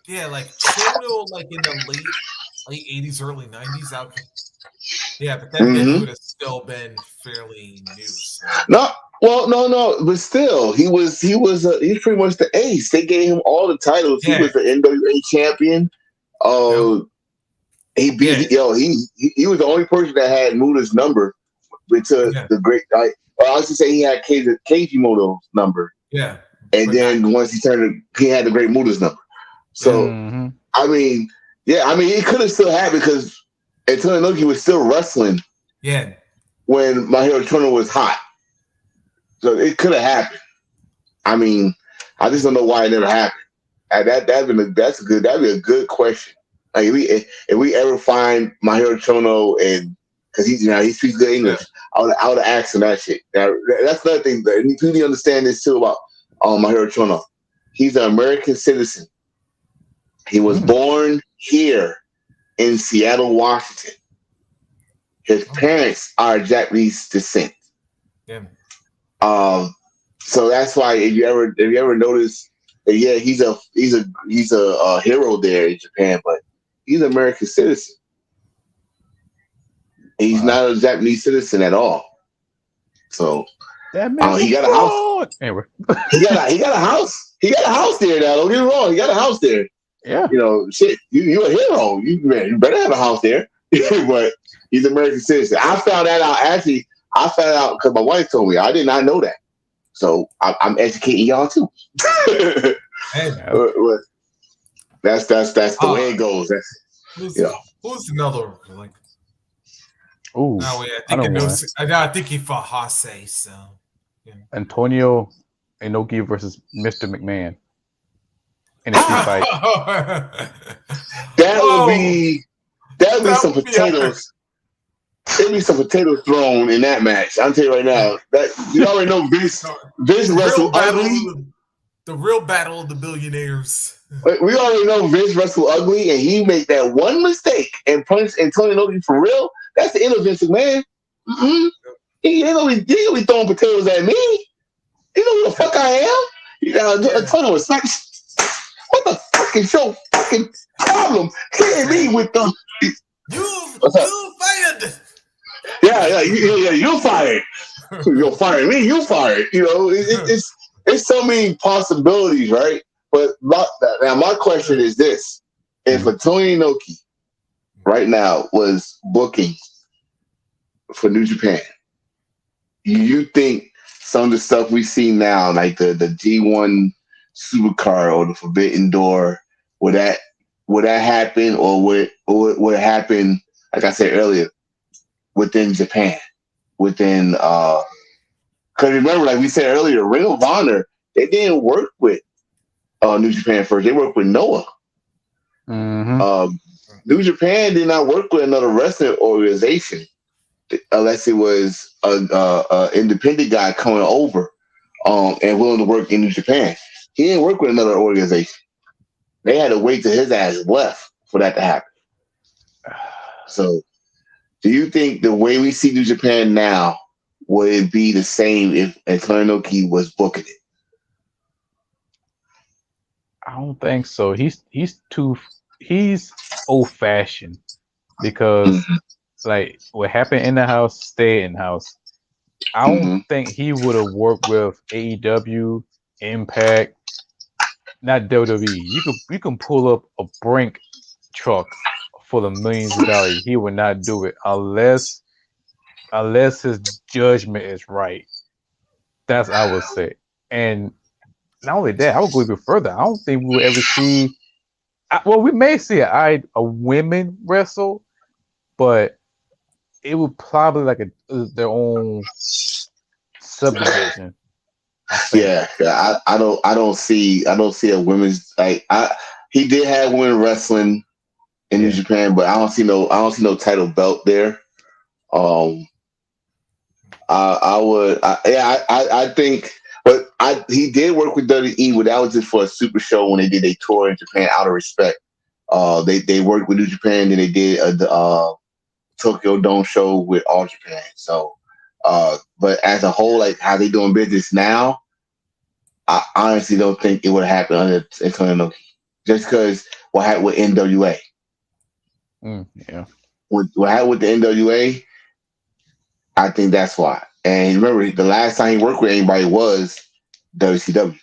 Chono like in the late 80s, early 90s out. Yeah, but then he would have still been fairly new. So. No, but still, he was pretty much the ace. They gave him all the titles. Yeah. He was the NWA champion. He beat he was the only person that had Muda's number the great. I should say he had Keiji Muto's number. Yeah, and then once he had the great Muda's number. So I mean, it could have still happened because Antonio Inoki was still wrestling. Yeah. When Mahiro Chono was hot. So it could have happened. I mean, I just don't know why it never happened. That'd be a good question. Like if we ever find Mahiro Chono and because he speaks good English, I would have asked him that shit. Now, that's another thing. You need to understand this too about Mahiro Chono. He's an American citizen. He was born here in Seattle, Washington. His parents are Japanese descent. Yeah. So that's why if you ever notice that he's a hero there in Japan, but he's an American citizen. And he's not a Japanese citizen at all. So he got a house. Anyway. he got a house. He got a house there now. Don't get me wrong. He got a house there. Yeah. Shit. You a hero. You better have a house there. But he's an American citizen. I found that out. Actually, I found out because my wife told me. I did not know that. So I'm educating y'all too. That's the way it goes. Who's another like? Oh, I think he fought Hase. So Antonio Inoki versus Mr. McMahon in a fight. That would be some potatoes. There'd be some potatoes thrown in that match. I'll tell you right now. That you already know Vince wrestled ugly. The real battle of the billionaires. We already know Vince wrestled ugly, and he made that one mistake and punched Antonio Inoki for real. That's the end of Vince McMahon. He ain't gonna be throwing potatoes at me. You know who the fuck I am? Antonio was like, what the fuck is your fucking problem? Hitting me with the you fired. Yeah, you fired. You're firing me. You fired. It's so many possibilities, right? But now my question is this: if Antonio Inoki right now was booking for New Japan, you think some of the stuff we see now, like the G1 Supercard or the Forbidden Door, would that happen, or would it happen? Like I said earlier, within Japan, because remember, like we said earlier, Ring of Honor, they didn't work with New Japan first. They worked with Noah. New Japan did not work with another wrestling organization unless it was a independent guy coming over and willing to work in New Japan. He didn't work with another organization. They had to wait till his ass left for that to happen. So, do you think the way we see New Japan now would it be the same if Antonio Inoki was booking it? I don't think so. He's old fashioned because Mhm, like what happened in the house, stay in house. I don't mhm. think he would have worked with AEW, Impact, not WWE. You can pull up a Brink truck full of millions of dollars. He would not do it unless his judgment is right. That's I would say. And not only that, I would go even further. I don't think we will ever see. Well, we may see a women wrestle, but it would probably like their own subdivision. I think. Yeah. I don't see a women's like he did have women wrestling in New Yeah. Japan, but I don't see no title belt there. Um, I think, but he did work with WWE, but that was just for a super show when they did a tour in Japan out of respect. They worked with New Japan, then they did the Tokyo Dome show with All Japan. So, but as a whole, like how they doing business now, I honestly don't think it would happen under Inoki, just because what happened with NWA. Yeah. What happened with the NWA, I think that's why. And remember, the last time he worked with anybody was WCW,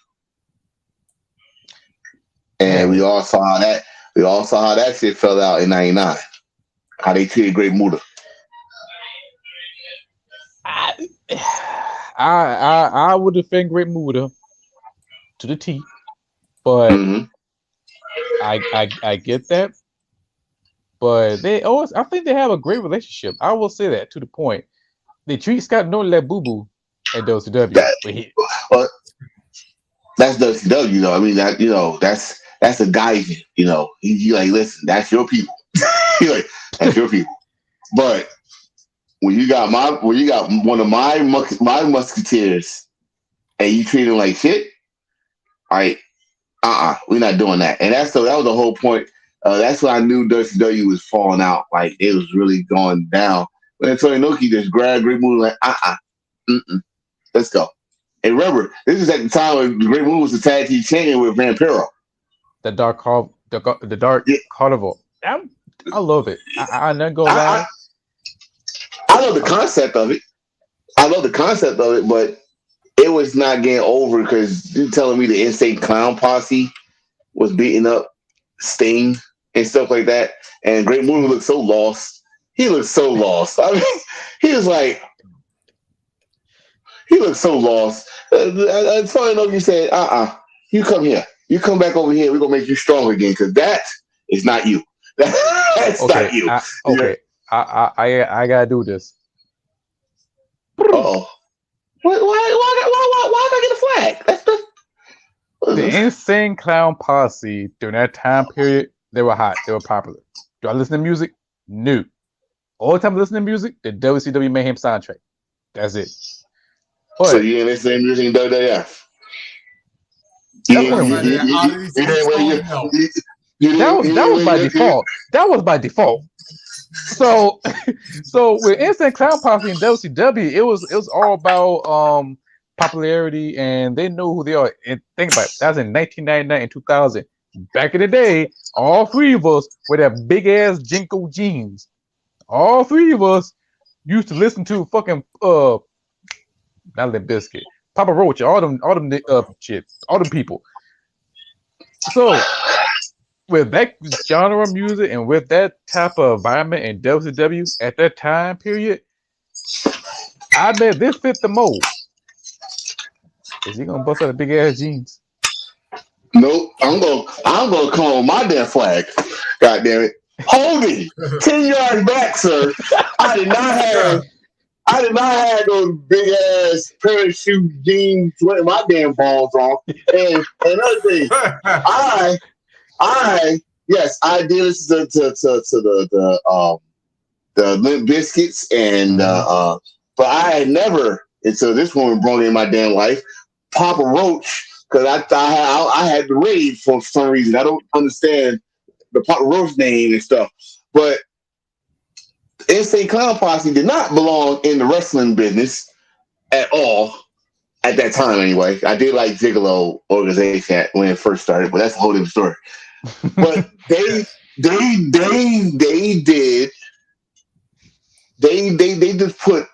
and we Hey, all saw how that shit fell out in '99. How they treated Great Muta. I, I would defend Great Muda to the T, but Hmm. I get that. But they always, I think they have a great relationship. I will say that to the point. They treat Scott Norton like boo boo at WCW, That but he well, that's WCW though. I mean that's a guy. He like listen, that's your people. He like that's your people. But when you got one of my musketeers and you treat him like shit, all right, we're not doing that. And that was the whole point. That's when I knew WCW was falling out. Like it was really going down. When Antonio Inoki just grabbed Great Moon like, let's go. And remember, this is at the time when the Great Moon was the tag team champion with Vampiro. the the dark Yeah, carnival. I love it. I'm not gonna I, lie. I love the concept of it. But it was not getting over because you're telling me the Insane Clown Posse was beating up Sting and stuff like that. And Great Moon looked so lost. He looked so lost. I mean, he was like, he looked so lost. That's why I know you said, you come here. You come back over here. We're going to make you strong again because that is not you. That's not Okay, you. Yeah. okay. I gotta do this. Oh. Why did I get a flag? The Insane Clown Posse during that time period, they were hot. They were popular. Do I listen to music? No. All the time I listen to music, the WCW Mayhem soundtrack. That's it. So But you ain't listening to music in WWF? You that's didn't, only you, Outside of you, that, you, you, Oddity you didn't Six wear Stone, your, no. that was by default. That was by default. So so with Instant Clown Posse in WCW, it was all about popularity and they know who they are. And think about it, that was in 1999 and 2000. Back in the day, all three of us with that big ass Jinko jeans. All three of us used to listen to fucking not Limp Bizkit, Papa Roach, all them shit, all them people. So with that genre of music and with that type of environment in WCW at that time period, I bet this fit the mold. Is he gonna bust out a big ass jeans? Nope. I'm gonna come on my damn flag. God damn it. Hold me. 10 yards back, sir. I did not have those big ass parachute jeans sweating my damn balls off. And another thing, I yes, I did listen to the Limp Biscuits and but I had never until this woman brought in my damn life, Papa Roach, because I thought I had the rage for some reason. I don't understand the Papa Roach name and stuff. But Insane Clown Posse did not belong in the wrestling business at all. at that time anyway. I did like Gigolo organization when it first started, but that's a whole different story. But they just put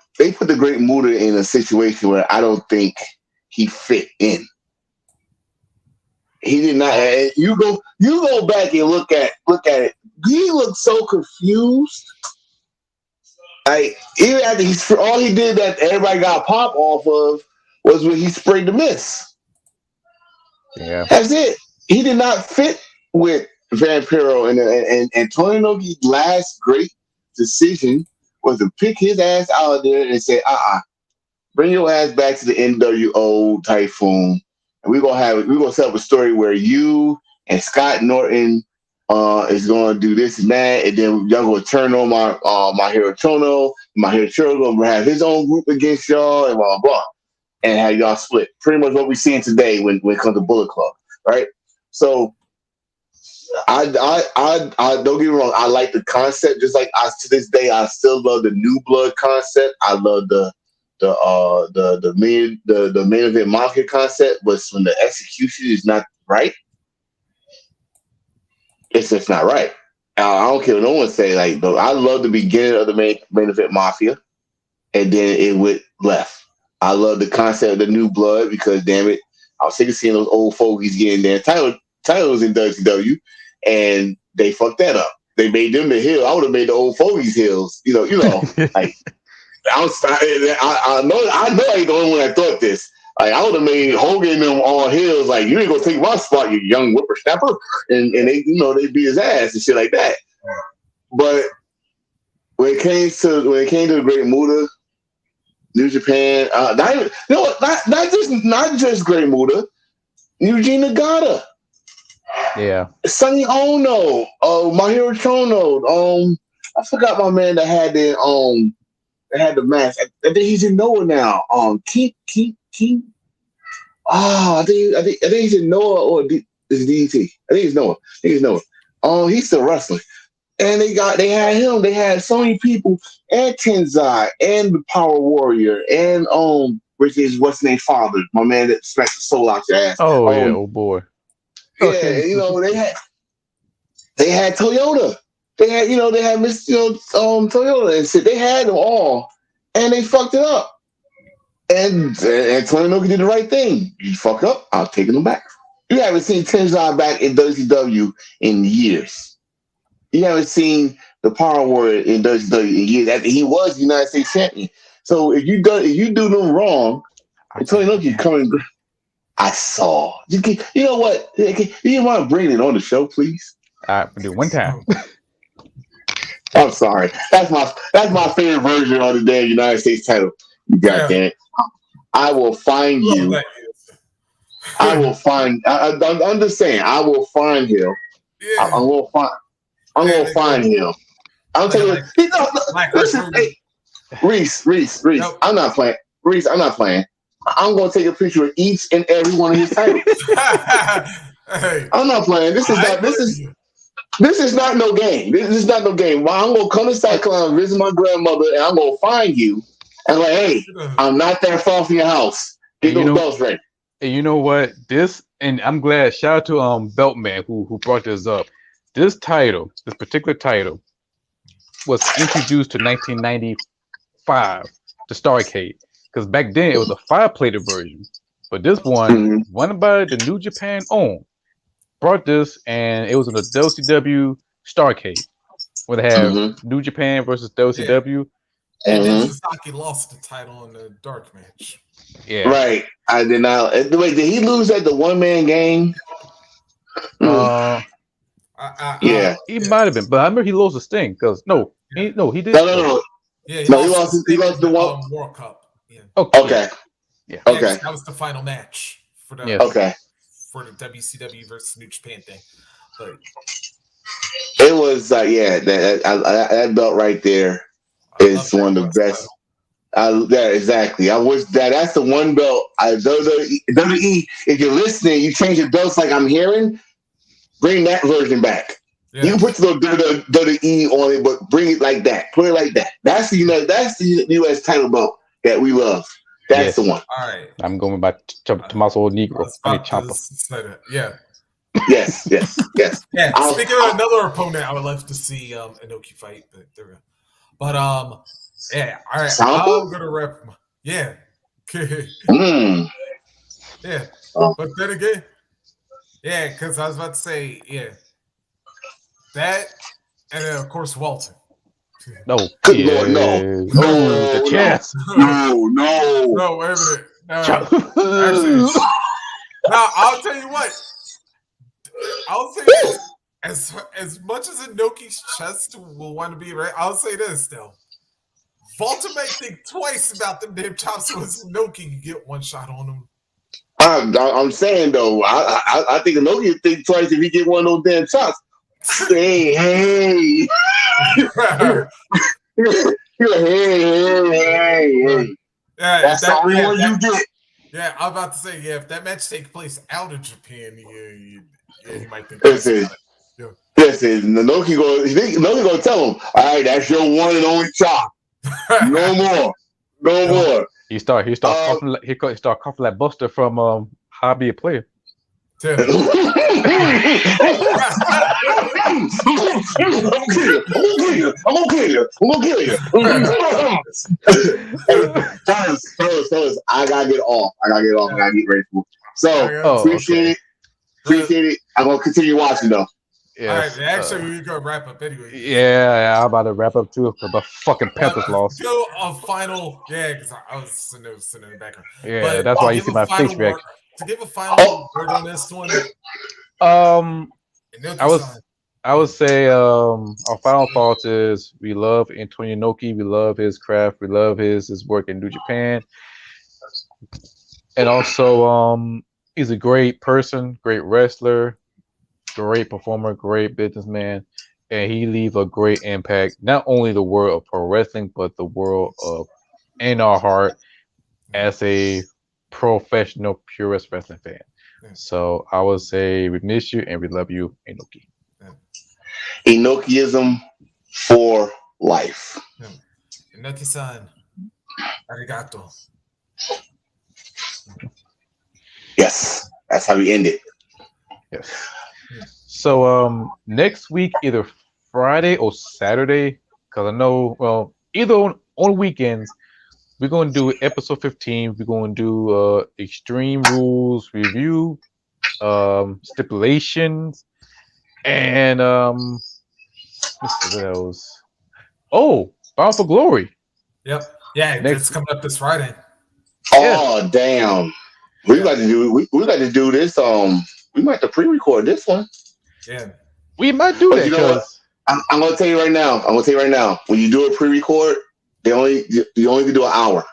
the Great Muta in a situation where I don't think he fit in. He did not. You go back and look at it. He looked so confused. Like even after all he did that everybody got pop off of was when he sprayed the mist. Yeah, that's it. He did not fit with Vampiro, and Tony Inoki's last great decision was to pick his ass out of there and say, bring your ass back to the NWO Typhoon, and we're gonna set up a story where you and Scott Norton is gonna do this and that, and then y'all gonna turn on my hero Chono, my hero Churo gonna have his own group against y'all, and blah blah, and have y'all split. Pretty much what we're seeing today when it comes to Bullet Club, right? So I don't get me wrong. I like the concept, just like to this day, I still love the New Blood concept. I love the main event mafia concept, but when the execution is not right, it's just not right. I don't care what no one say. Like, I love the beginning of the main event mafia, and then it went left. I love the concept of the New Blood because, damn it, I was sick of seeing those old fogies getting their titles in WCW, and they fucked that up. They made them the heel. I would have made the old fogies heels. You know, like. I know I ain't the only one that thought this. Like, I would have made Hogan them all heels. Like, you ain't gonna take my spot, you young whippersnapper, and they they beat his ass and shit like that. But when it came to the Great Muta, New Japan, not just Great Muta, Eugene Nagata, Sonny Ono, Mahiro Chono, I forgot my man that had the They had the match. I think he's in Noah now. Keep. I think he's in Noah or is it DDT? I think it's Noah. He's still wrestling. And they had him. They had so many people, and Tenzai, and the Power Warrior, and which is what's named father, my man that smacked the soul out your ass. Oh yeah, oh boy. Yeah, they had Toyota. They had Mr. Toyota and shit. They had them all, and they fucked it up. And Tony Inoki did the right thing. You fuck up, I'll take them back. You haven't seen Tenzai back in WCW in years. You haven't seen the Power Warrior in WCW in years. After he was the United States champion. So if you do them wrong, Tony Inoki coming. I saw. You know what? You want to bring it on the show, please? All right, do one time. I'm sorry. That's my favorite version of the damn United States title. You goddamn it. I will find you. I will find. I'm just saying. I will find him. Yeah. I'm gonna find him. I'll tell you. Listen, hey, Reese. Nope. I'm not playing. Reese, I'm not playing. I'm gonna take a picture of each and every one of his titles. Hey. I'm not playing. This is not no game. This is not no game. I'm gonna come to South Carolina, visit my grandmother, and I'm gonna find you. And like, hey, I'm not that far from your house. Get those belts ready. And you know what? And I'm glad. Shout out to Beltman who brought this up. This particular title, was introduced to 1995 to Starrcade, because back then it was a 5-plated version. But this one, run by the New Japan own, brought this, and it was in the WCW Starrcade, where they have New Japan versus WCW. And then Sasaki lost the title in the dark match. Yeah, right. I did not. Wait, did he lose at the one-man game? Yeah, he might have been, but I remember he lost the Sting because he didn't. No. Yeah, he lost the one World Cup. Yeah. Okay. Yeah. Okay. That was the final match for the for the WCW versus New Japan thing. But it was that belt right there is one of the best. Yeah, exactly. I wish that's the one belt. WWE, if you're listening, you change your belts like I'm hearing. Bring that version back. Yeah. You can put the WWE on it, but bring it like that. Put it like that. That's the US title belt that we love. That's the one. All right. I'm going by Tommaso Negro. I mean, Ciampa. Yeah. Yes. Yeah. I'll- Speaking of another opponent, I would love to see Inoki fight, but there we go. But yeah. All right. Ciampa? I'm gonna wrap. Yeah. Yeah. Oh. But then again, yeah, because I was about to say, yeah, that, and then of course Walton. No, Good Lord, no. the chest. No. No, wait a minute. Actually, now I'll tell you what. I'll say this: as much as Inoki's chest will want to be right, I'll say this though. Walton might think twice about them damn chops with Inoki can get one shot on him. I'm saying though, I think Inoki would think twice if he get one of those damn shots. Hey. Hey. Yeah, that's the only one you get. Yeah, I'm about to say, yeah, if that match takes place out of Japan, yeah, he might think Listen, Inoki gonna tell him, all right, that's your one and only chop. No more. He start coughing. He start coughing like Buster from Hobby a Player. I'm gonna kill you. Fellas, I gotta get off. I gotta get ready for it. So appreciate it. I'm gonna continue watching though. Yes, all right, actually, we're gonna wrap up anyway. Yeah, I'm about to wrap up too because the fucking Panthers lost. Go a final, because I was sitting in the background. Yeah, but that's why you see my face reaction. To give a final word on this one, I would say our final thoughts is we love Antonio Inoki, we love his craft, we love his work in New Japan, and also he's a great person, great wrestler, great performer, great businessman, and he leaves a great impact not only the world of pro wrestling but the world of in our heart as a professional purist wrestling fan. So I would say we miss you and we love you, Inoki. Inokiism for life. Inoki-san, arigato. Yes, that's how we end it. Yes. So next week, either Friday or Saturday, because I know either on weekends, we're going to do episode 15. We're going to do Extreme Rules review, stipulations, and what else? Oh, Bound for Glory. Yep. Yeah, it's coming up this Friday. Oh, damn. We got to do this. We might have to pre-record this one. Yeah. We might do that because I'm going to tell you right now. When you do a pre-record, you only can do an hour.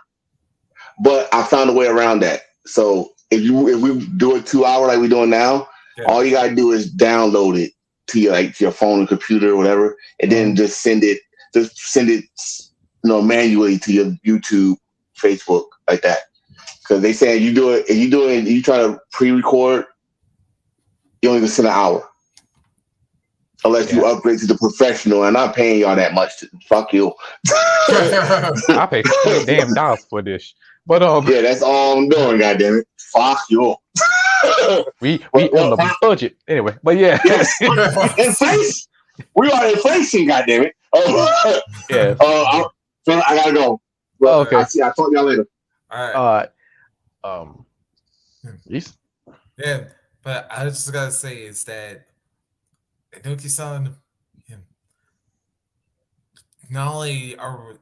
But I found a way around that. So if we do a 2 hour like we're doing now, all you gotta do is download it to your phone or computer or whatever, and then just send it manually to your YouTube, Facebook, like that. Because they say you try to pre-record, you only can send an hour. Unless you upgrade to the professional, and I'm paying y'all that much. Fuck you. I pay $20 for this. But yeah, that's all I'm doing. Goddamn it, fuck you. we on the budget anyway. But yeah, inflation. We are inflation. Goddamn it. Yeah. So I gotta go. Well, okay. I'll talk to y'all later. All right. Yeah, but I just gotta say is that Inoki-san, not only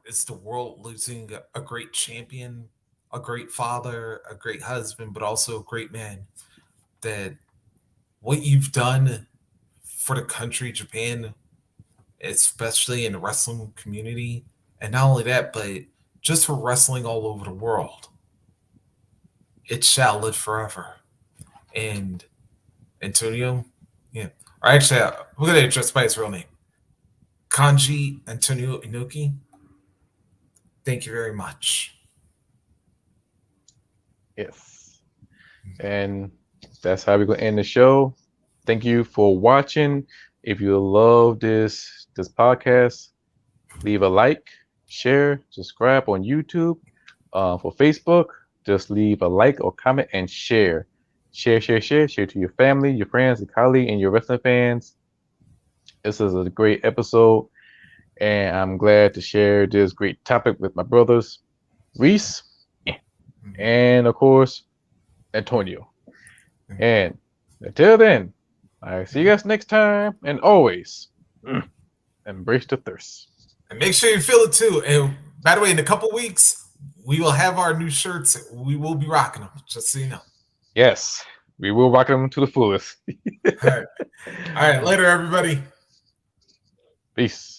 is the world losing a great champion, a great father, a great husband, but also a great man. That what you've done for the country, Japan, especially in the wrestling community, and not only that, but just for wrestling all over the world, it shall live forever. And Antonio, or actually, we're going to address by his real name. Kanji Antonio Inoki, thank you very much. Yes. And that's how we're going to end the show. Thank you for watching. If you love this podcast, leave a like, share, subscribe on YouTube, for Facebook. just leave a like or comment and share. Share to your family, your friends, your colleagues, and your wrestling fans. This is a great episode, and I'm glad to share this great topic with my brothers, Reese, and of course, Antonio. And until then, I see you guys next time, and always embrace the thirst. And make sure you feel it too. And by the way, in a couple weeks, we will have our new shirts. We will be rocking them, just so you know. Yes, we will rock them to the fullest. All right. Later, everybody. Peace.